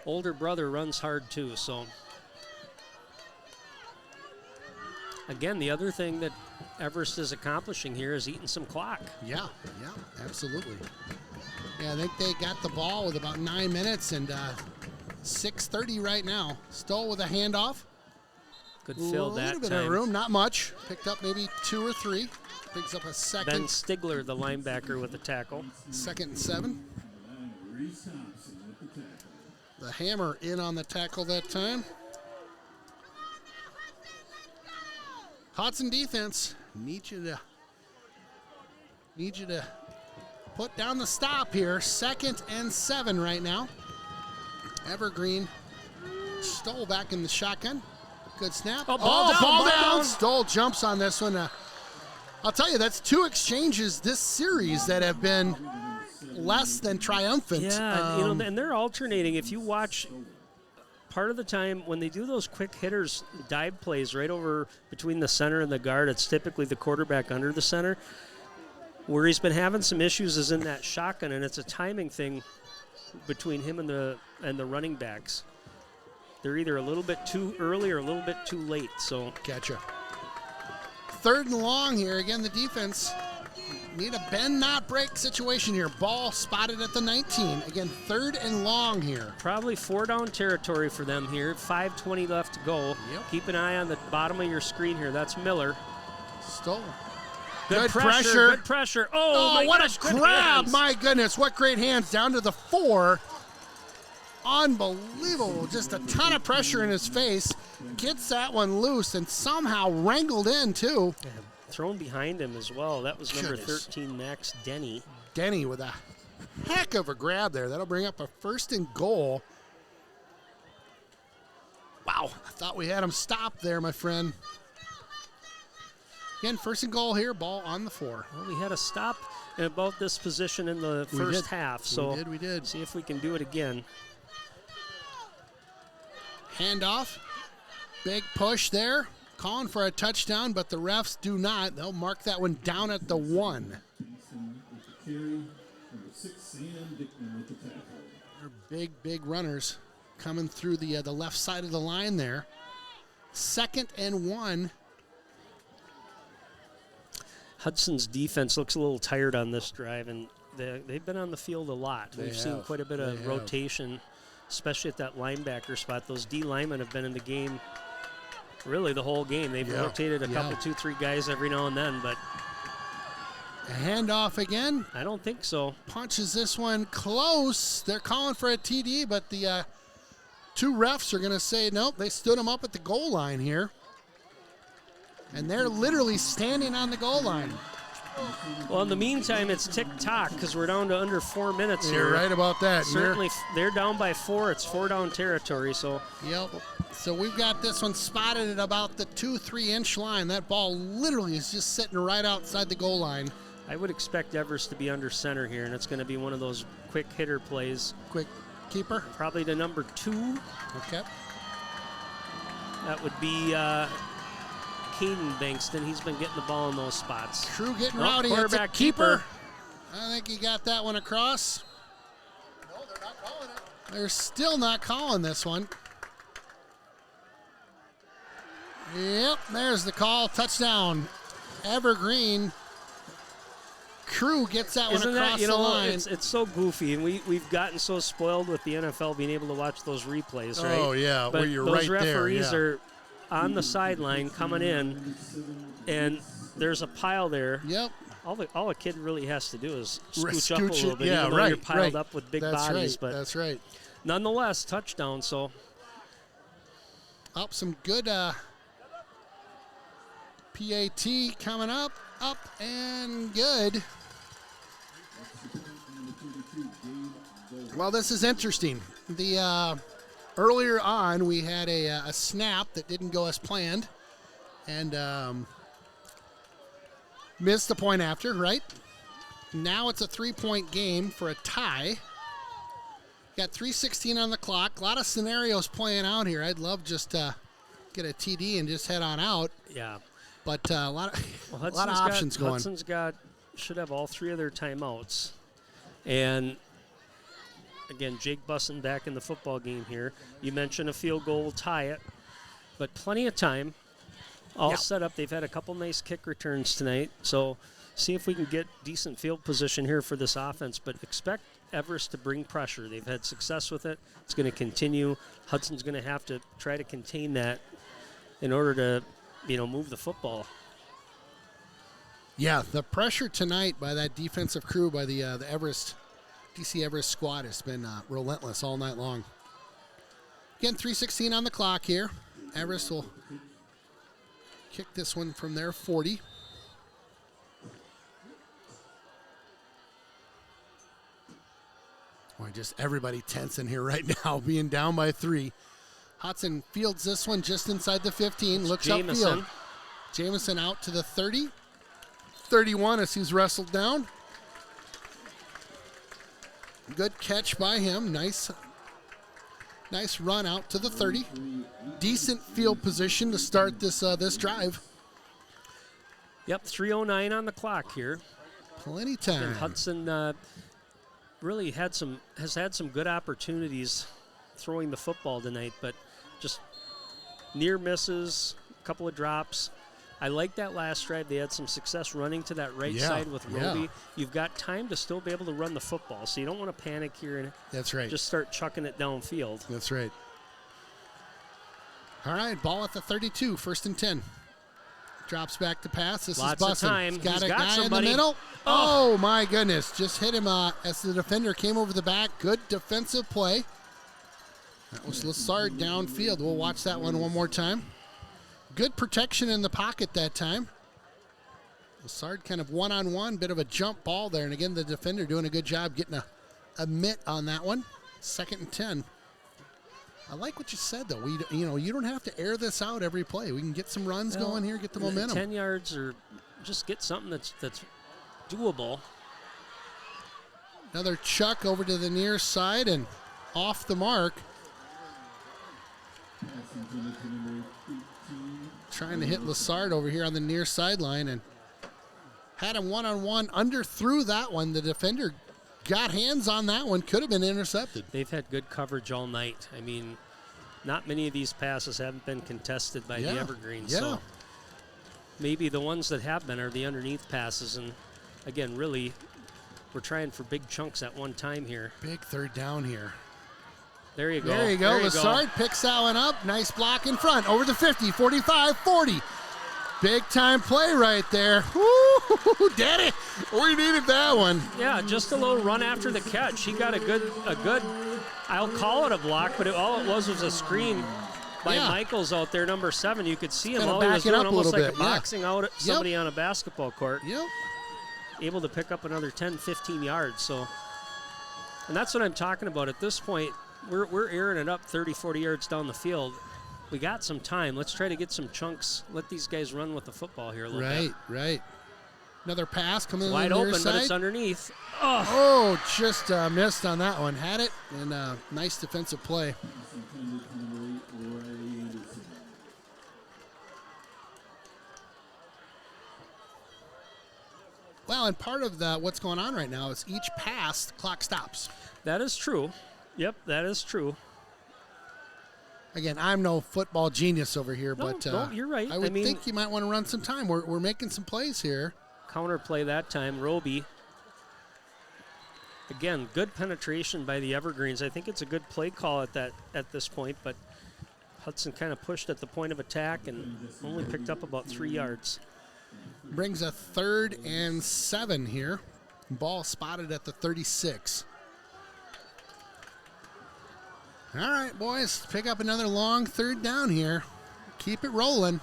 older brother runs hard too. So again, the other thing that Everest is accomplishing here is eating some clock. Yeah, absolutely. Yeah, I think they got the ball with about 9 minutes and 6:30 right now. Stoll with a handoff. Good fill A that little bit time. of room, not much. Picked up maybe 2 or 3. Picks up a Ben second, Stigler, the linebacker, with the tackle. 2nd and 7. Reese Thompson with the tackle. The hammer in on the tackle that time. Hudson defense, need you to put down the stop here. 2nd and 7 right now. Evergreen Stoll back in the shotgun. Good snap. Oh, ball down. Stoll jumps on this one. I'll tell you, that's 2 exchanges this series that have been less than triumphant. Yeah, and they're alternating. If you watch, part of the time when they do those quick hitters dive plays right over between the center and the guard, it's typically the quarterback under the center. Where he's been having some issues is in that shotgun, and it's a timing thing between him and the running backs. They're either a little bit too early or a little bit too late. So Gotcha. 3rd and long here. Again, the defense need a bend, not break situation here. Ball spotted at the 19. Again, 3rd and long here. probably 4-down territory for them here. 5:20 left to go. Yep. Keep an eye on the bottom of your screen here. That's Miller. Still. Good pressure. Good pressure. Oh, my what gosh, a good grab. hands. My goodness, what great hands. Down to the 4. Unbelievable. Just a ton of pressure in his face. Gets that one loose and somehow wrangled in, too. Yeah, thrown behind him as well. That was number Goodness. 13, Max Denny. Denny with a heck of a grab there. That'll bring up a 1st and goal. Wow, I thought we had him stopped there, my friend. Again, 1st and goal here, ball on the 4. Well, we had a stop in about this position in the first half. So we did. see if we can do it again. Handoff. Big push there. Calling for a touchdown, but the refs do not. They'll mark that one down at the 1. Beeson with the carry. Number 6, Sam Dickman with the tackle. They're big runners coming through the left side of the line there. 2nd and 1. Hudson's defense looks a little tired on this drive, and they've been on the field a lot. They We've seen have. quite a bit They of have. rotation, especially at that linebacker spot. Those D linemen have been in the game really the whole game. They've Yeah. rotated a Yeah. couple, 2-3 guys every now and then, but A handoff again. I don't think so. Punches this one close. They're calling for a TD, but the 2 refs are going to say nope. They stood him up at the goal line here. And they're literally standing on the goal line. Well, in the meantime, it's tick-tock because we're down to under 4 minutes here. You're right about that. Certainly, they're down by 4. It's 4-down territory, so Yep. So we've got this one spotted at about the 2-3 inch line. That ball literally is just sitting right outside the goal line. I would expect Everest to be under center here, and it's going to be one of those quick hitter plays. Quick keeper. Probably to number 2. Okay. That would be Caden Bankston. He's been getting the ball in those spots. Crew getting Oh, rowdy. It's a quarterback keeper. I think he got that one across. No, they're not calling it. They're still not calling this one. Yep, there's the call. Touchdown. Evergreen. Crew gets that Isn't one across that, you the know, line. it's so goofy, and we've gotten so spoiled with the NFL being able to watch those replays, right? Oh, yeah, but where you're those right there, referees yeah. are on the sideline coming in, and there's a pile there. Yep. All a kid really has to do is scooch up a Scooch little it. bit, Yeah, even though right, you're piled right. up with big That's bodies. right. But That's right. nonetheless, touchdown. So Up some good PAT coming up and good. Well, this is interesting. The earlier on we had a snap that didn't go as planned, and missed the point after. Right now it's a 3-point game for a tie. Got 3:16 on the clock. A lot of scenarios playing out here. I'd love just get a TD and just head on out. yeah, But a lot of well, a lot of options going. Hudson's should have all 3 of their timeouts, and again, Jake Bussin back in the football game here. You mentioned a field goal will tie it, but plenty of time. All Yeah. set up. They've had a couple nice kick returns tonight, so see if we can get decent field position here for this offense. But expect Everest to bring pressure. They've had success with it. It's going to continue. Hudson's going to have to try to contain that in order to, move the football. Yeah, the pressure tonight by that defensive crew, by the Everest, DC Everest squad has been relentless all night long. Again, 3:16 on the clock here. Everest will kick this one from their 40. Boy, just everybody tense in here right now, being down by 3. Hudson fields this one just inside the 15, looks Jamison. upfield. Jamison out to the 30. 31 as he's wrestled down. Good catch by him. Nice run out to the 30. Decent field position to start this this drive. Yep, 3:09 on the clock here. Plenty time. And Hudson really has had some good opportunities throwing the football tonight, but just near misses, a couple of drops. I like that last drive. They had some success running to that right side with Roby. You've got time to still be able to run the football, so you don't want to panic here and That's right. just start chucking it downfield. That's right. All right, ball at the 32, 1st and 10. Drops back to pass. This Lots is of Bussin. time. He's got He's a got guy somebody. in the middle. Oh, my goodness. Just hit him as the defender came over the back. Good defensive play. That was Lassard downfield. We'll watch that one more time. Good protection in the pocket that time. Lassard kind of one-on-one, bit of a jump ball there. And again, the defender doing a good job getting a mitt on that one. 2nd and 10. I like what you said, though. You don't have to air this out every play. We can get some runs going here, get the momentum. 10 yards or just get something that's doable. Another chuck over to the near side and off the mark. Trying to hit Lassard over here on the near sideline and had him one-on-one, underthrew that one. The defender got hands on that one, could have been intercepted. They've had good coverage all night. I mean, not many of these passes haven't been contested by the Evergreens. So maybe the ones that have been are the underneath passes. And again, really, we're trying for big chunks at one time here. Big 3rd down here. There you go. There you go. Lassard picks that one up. Nice block in front. Over the 50, 45, 40. Big time play right there. Woo, daddy. We needed that one. Yeah, just a little run after the catch. He got a good, I'll call it a block, but all it was a screen by Michaels out there, number 7. You could see him all he was doing, almost like boxing out at somebody on a basketball court. Yep. Able to pick up another 10, 15 yards. So, and that's what I'm talking about. At this point, we're airing it up 30, 40 yards down the field. We got some time. Let's try to get some chunks. Let these guys run with the football here a little bit. Right. Another pass coming in wide the near open, side. but it's underneath. Oh, just missed on that one. Had it, and nice defensive play. Well, and part of what's going on right now is each pass, the clock stops. That is true. Yep, that is true. Again, I'm no football genius over here, but you're right. I would think you might want to run some time. We're making some plays here. Counterplay that time, Roby. Again, good penetration by the Evergreens. I think it's a good play call at this point, but Hudson kind of pushed at the point of attack and only picked up about 3 yards. Brings a 3rd and 7 here. Ball spotted at the 36. All right, boys, pick up another long 3rd down here. Keep it rolling.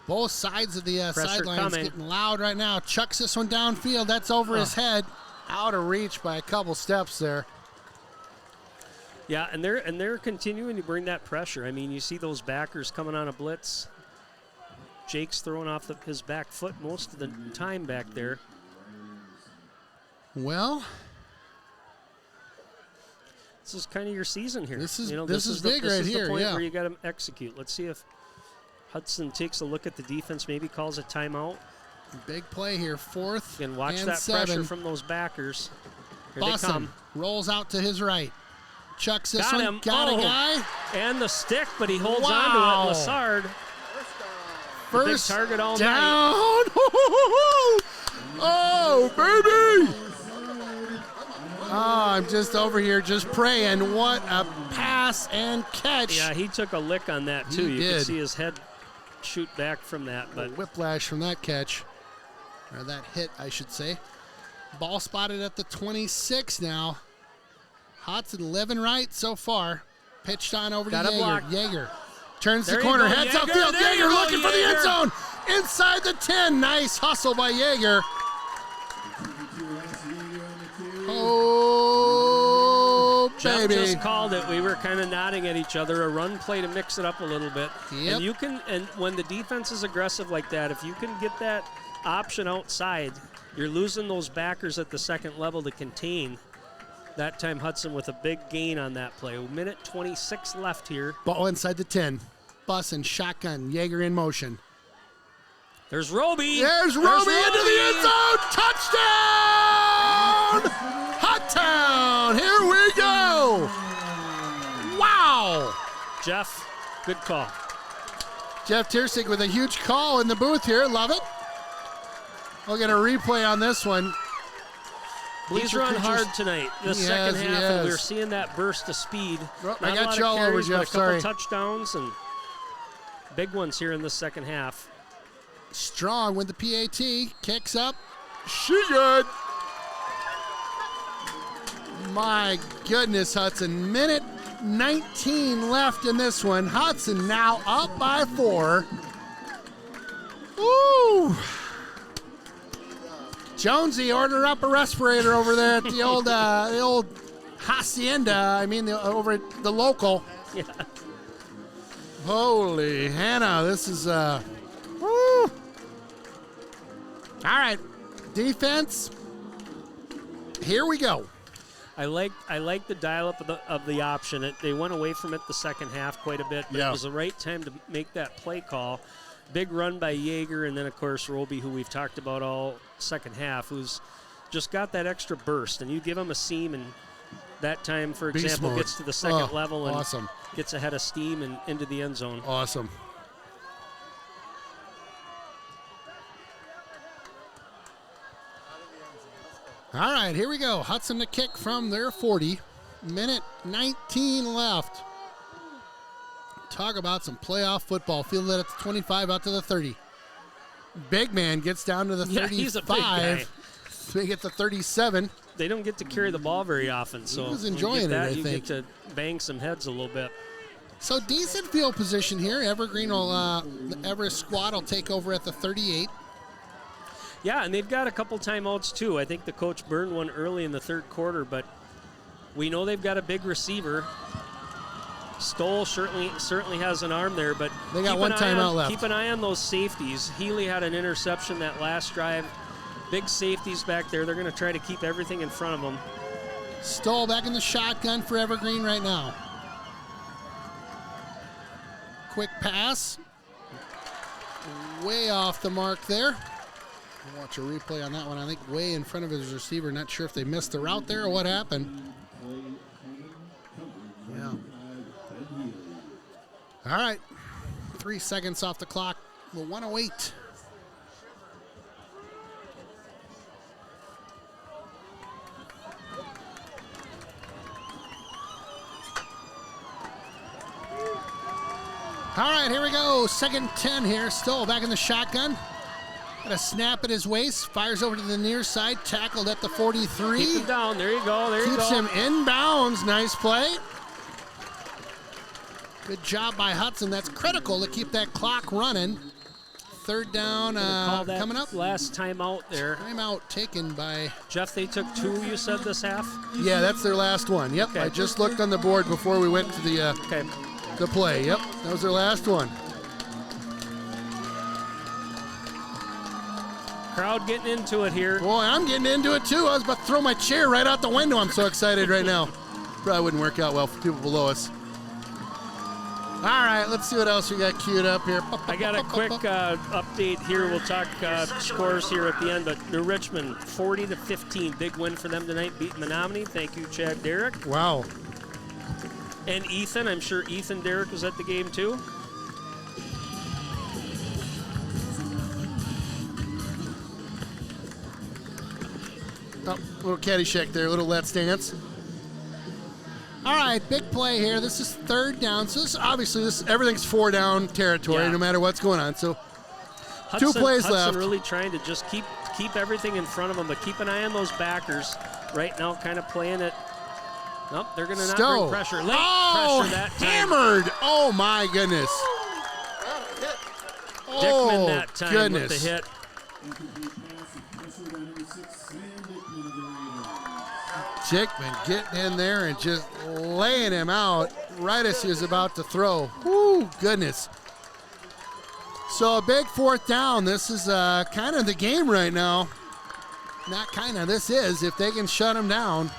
Both sides of the sidelines getting loud right now. Chucks this one downfield. That's over his head. Out of reach by a couple steps there. Yeah, and they're continuing to bring that pressure. I mean, you see those backers coming on a blitz. Jake's throwing off his back foot most of the time back there. Well, this is kind of your season here. This is big right here. This is the point where you got to execute. Let's see if Hudson takes a look at the defense, maybe calls a timeout. Big play here, 4th and watch and that 7. Pressure from those backers. Here Bussin they come. Rolls out to his right. Chucks this Got one. him. Got a guy. And the stick, but he holds on to it. Lassard. First big target all down. night. Oh, baby. Oh, I'm just over here just praying. What a pass and catch. Yeah, he took a lick on that, too. He You did. could see his head shoot back from that. But whiplash from that catch. Or that hit, I should say. Ball spotted at the 26 now. Hudson living right so far. Pitched on over to Yeager. Yeager turns the corner, heads upfield. Yeager looking for the end zone. Inside the 10. Nice hustle by Yeager. Oh, Jeff baby. just called it. We were kind of nodding at each other. A run play to mix it up a little bit. Yep. And when the defense is aggressive like that, if you can get that option outside, You're losing those backers at the second level to contain. That time Hudson with a big gain on that play. 1:26 left here. Ball inside the 10. Bus and shotgun. Jaeger in motion. There's Roby. There's Roby into the end zone. Touchdown! Hot Town. Here we go. Wow. Jeff, good call. Jeff Tiersig with a huge call in the booth here. Love it. We'll get a replay on this one. He's run hard tonight. The second half, and we're seeing that burst of speed. Well, Not I got a lot you of all over, carries, but Jeff. a couple Sorry. touchdowns and big ones here in the second half. Strong with the PAT. Kicks up. She good. My goodness, Hudson. Minute 19 left in this one. Hudson now up by 4. Woo! Jonesy, order up a respirator over there at the old hacienda. I mean, over at the local. Yeah. Holy Hannah, this is woo! All right, defense. Here we go. I like the dial up of the option. They went away from it the second half quite a bit, but Yeah. it was the right time to make that play call. Big run by Jaeger, and then of course Roby, who we've talked about all second half, who's just got that extra burst. And you give him a seam, and that time, for Beast example, mode. gets to the second level and awesome. gets ahead of steam and into the end zone. Awesome. All right, here we go. Hudson to kick from their 40. Minute 19 left. Talk about some playoff football. Fielded at the 25 out to the 30. Big man gets down to the 35. He's a big guy. They get the 37. They don't get to carry the ball very often, so was when you enjoying get it, that, I you think. get to bang some heads a little bit. So decent field position here. Evergreen will, the Everest squad will take over at the 38. Yeah, and they've got a couple timeouts too. I think the coach burned one early in the third quarter, but we know they've got a big receiver. Stoll certainly has an arm there, but They got one timeout left. Keep an eye on those safeties. Healy had an interception that last drive. Big safeties back there. They're going to try to keep everything in front of them. Stoll back in the shotgun for Evergreen right now. Quick pass. Way off the mark there. We'll watch a replay on that one. I think way in front of his receiver. Not sure if they missed the route there or what happened. Yeah. All right. 3 seconds off the clock. Well, 108. All right, here we go. Second 10 here. Stoll back in the shotgun. Got a snap at his waist. Fires over to the near side. Tackled at the 43. Keep him down. There you go. There you Keeps go. him in bounds. Nice play. Good job by Hudson. That's critical to keep that clock running. Third down Call that coming up. last timeout there. Timeout taken by... Jeff, they took 2, you said, this half? Yeah, that's their last one. Yep, Okay. I just looked on the board before we went to Okay. the play. Yep, that was their last one. Crowd getting into it here. Boy, I'm getting into it too. I was about to throw my chair right out the window. I'm so excited right now. Probably wouldn't work out well for people below us. All right, let's see what else we got queued up here. I got a quick update here. We'll talk scores here at the end, but New Richmond 40-15, big win for them tonight, beat Menominee. Thank you, Chad Derrick. Wow. And Ethan, I'm sure Ethan Derrick was at the game too. Oh, little Caddyshack there, little Let's Dance. All right, big play here. This is third down. So this everything's 4 down territory, Yeah. no matter what's going on. So 2 plays Hudson left. really trying to just keep everything in front of them, but keep an eye on those backers. Right now, kind of playing it. Nope, they're going to not Stowe. bring pressure. Late Oh, pressure that time. hammered! Oh my goodness! Dickman that time goodness. with the hit. Dickman getting in there and just laying him out right as he was about to throw. Woo, goodness. So a big 4th down. This is kind of the game right now. Not kind of. This is, if they can shut them down.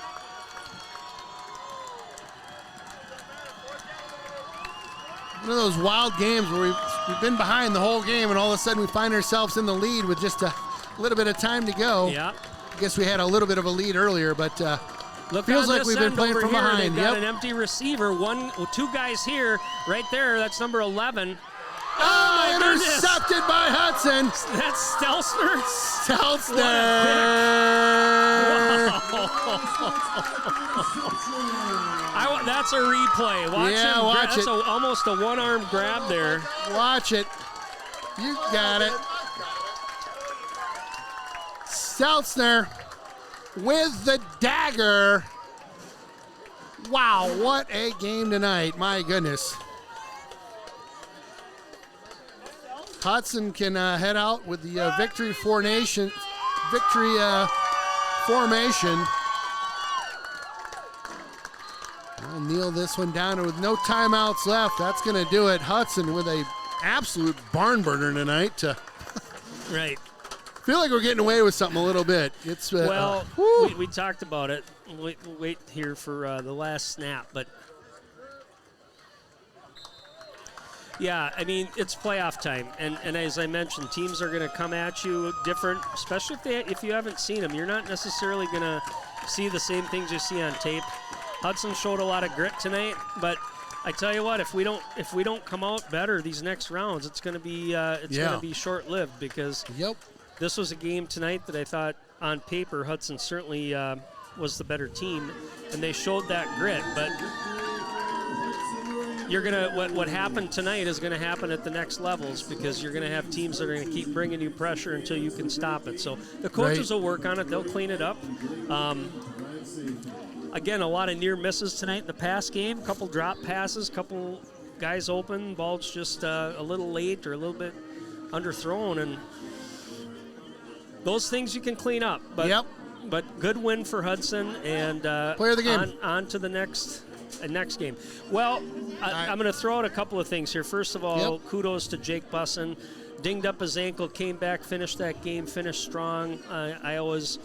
One of those wild games where we've been behind the whole game, and all of a sudden we find ourselves in the lead with just a little bit of time to go. Yeah. I guess we had a little bit of a lead earlier, but Look, feels on like this we've been end playing over from here, behind. They've got Yep. an empty receiver. Two guys here, right there. That's number 11. Oh, my goodness. intercepted by Hudson. That's Stelzner. That's a replay. Watch Yeah, him. watch That's it. almost a one-arm grab there. Watch it. You got it. Stelzner with the dagger. Wow, what a game tonight. My goodness. Hudson can head out with the victory formation. I'll kneel this one down, and with no timeouts left, that's going to do it. Hudson with a absolute barn burner tonight. Right. Feel like we're getting away with something a little bit. It's we talked about it. Wait here for the last snap, but yeah, I mean it's playoff time, and as I mentioned, teams are going to come at you different, especially if you haven't seen them. You're not necessarily going to see the same things you see on tape. Hudson showed a lot of grit tonight, but I tell you what, if we don't come out better these next rounds, it's going to be going to be short-lived because this was a game tonight that I thought on paper Hudson certainly was the better team, and they showed that grit. But you're gonna what happened tonight is going to happen at the next levels because you're going to have teams that are going to keep bringing you pressure until you can stop it. So the coaches will work on it; they'll clean it up. Again, a lot of near misses tonight in the pass game. Couple drop passes, couple guys open, balls just a little late or a little bit underthrown, and those things you can clean up. But but good win for Hudson, and player of the game. On to the next game. Well, I'm going to throw out a couple of things here. First of all, kudos to Jake Bussin. Dinged up his ankle, came back, finished that game, finished strong. I always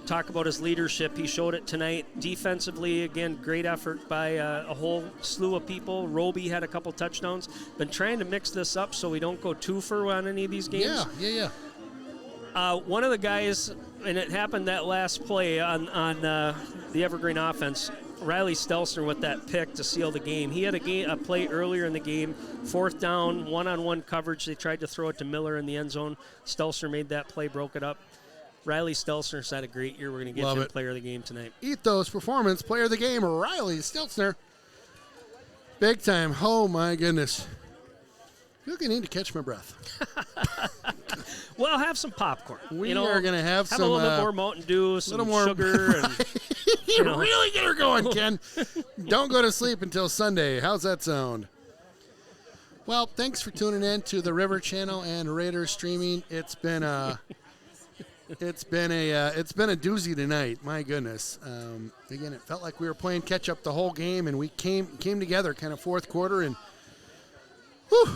talk about his leadership. He showed it tonight. Defensively, again, great effort by a whole slew of people. Roby had a couple touchdowns. Been trying to mix this up so we don't go twofer on any of these games. Yeah. One of the guys, and it happened that last play on the Evergreen offense, Riley Stelzner with that pick to seal the game. He had a play earlier in the game, fourth down, one-on-one coverage. They tried to throw it to Miller in the end zone. Stelzner made that play, broke it up. Riley Stelzner's had a great year. We're going to give him player of the game tonight. Ethos Performance, player of the game, Riley Stelzner. Big time. Oh, my goodness. I feel like I need to catch my breath. Well, have some popcorn. We are going to have some. A little bit more Mountain Dew, some more sugar. And, you really get her going, Ken. Don't go to sleep until Sunday. How's that sound? Well, thanks for tuning in to the River Channel and Raiders streaming. It's been a doozy tonight. My goodness. Again, it felt like we were playing catch up the whole game, and we came together kind of fourth quarter and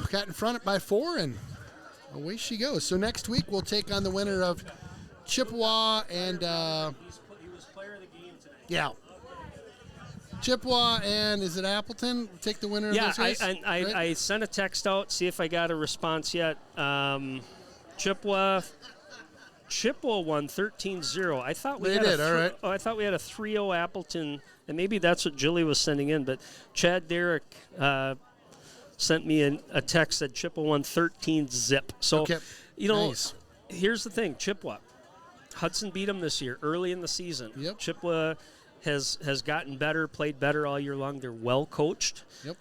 got in front by 4, and away she goes. So next week we'll take on the winner of Chippewa and he was player of the game tonight. Yeah. Chippewa and is it Appleton? Take the winner of this race? I sent a text out, see if I got a response yet. Chippewa won 13-0. I thought we had all right. I thought we had a 3-0 Appleton, and maybe that's what Julie was sending in. But Chad Derrick sent me a text that Chippewa won 13-zip. So, nice. Here's the thing, Chippewa. Hudson beat them this year, early in the season. Yep. Chippewa has gotten better, played better all year long. They're well coached. Yep.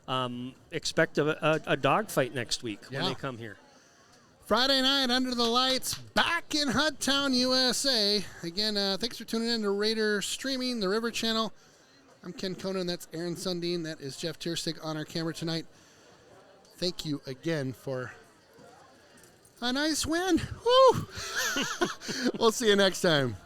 Expect a dogfight next week when they come here. Friday night, under the lights, back in Hudtown, USA. Again, thanks for tuning in to Raider Streaming, the River Channel. I'm Ken Conan. That's Aaron Sundin. That is Jeff Tierstig on our camera tonight. Thank you again for a nice win. Woo! We'll see you next time.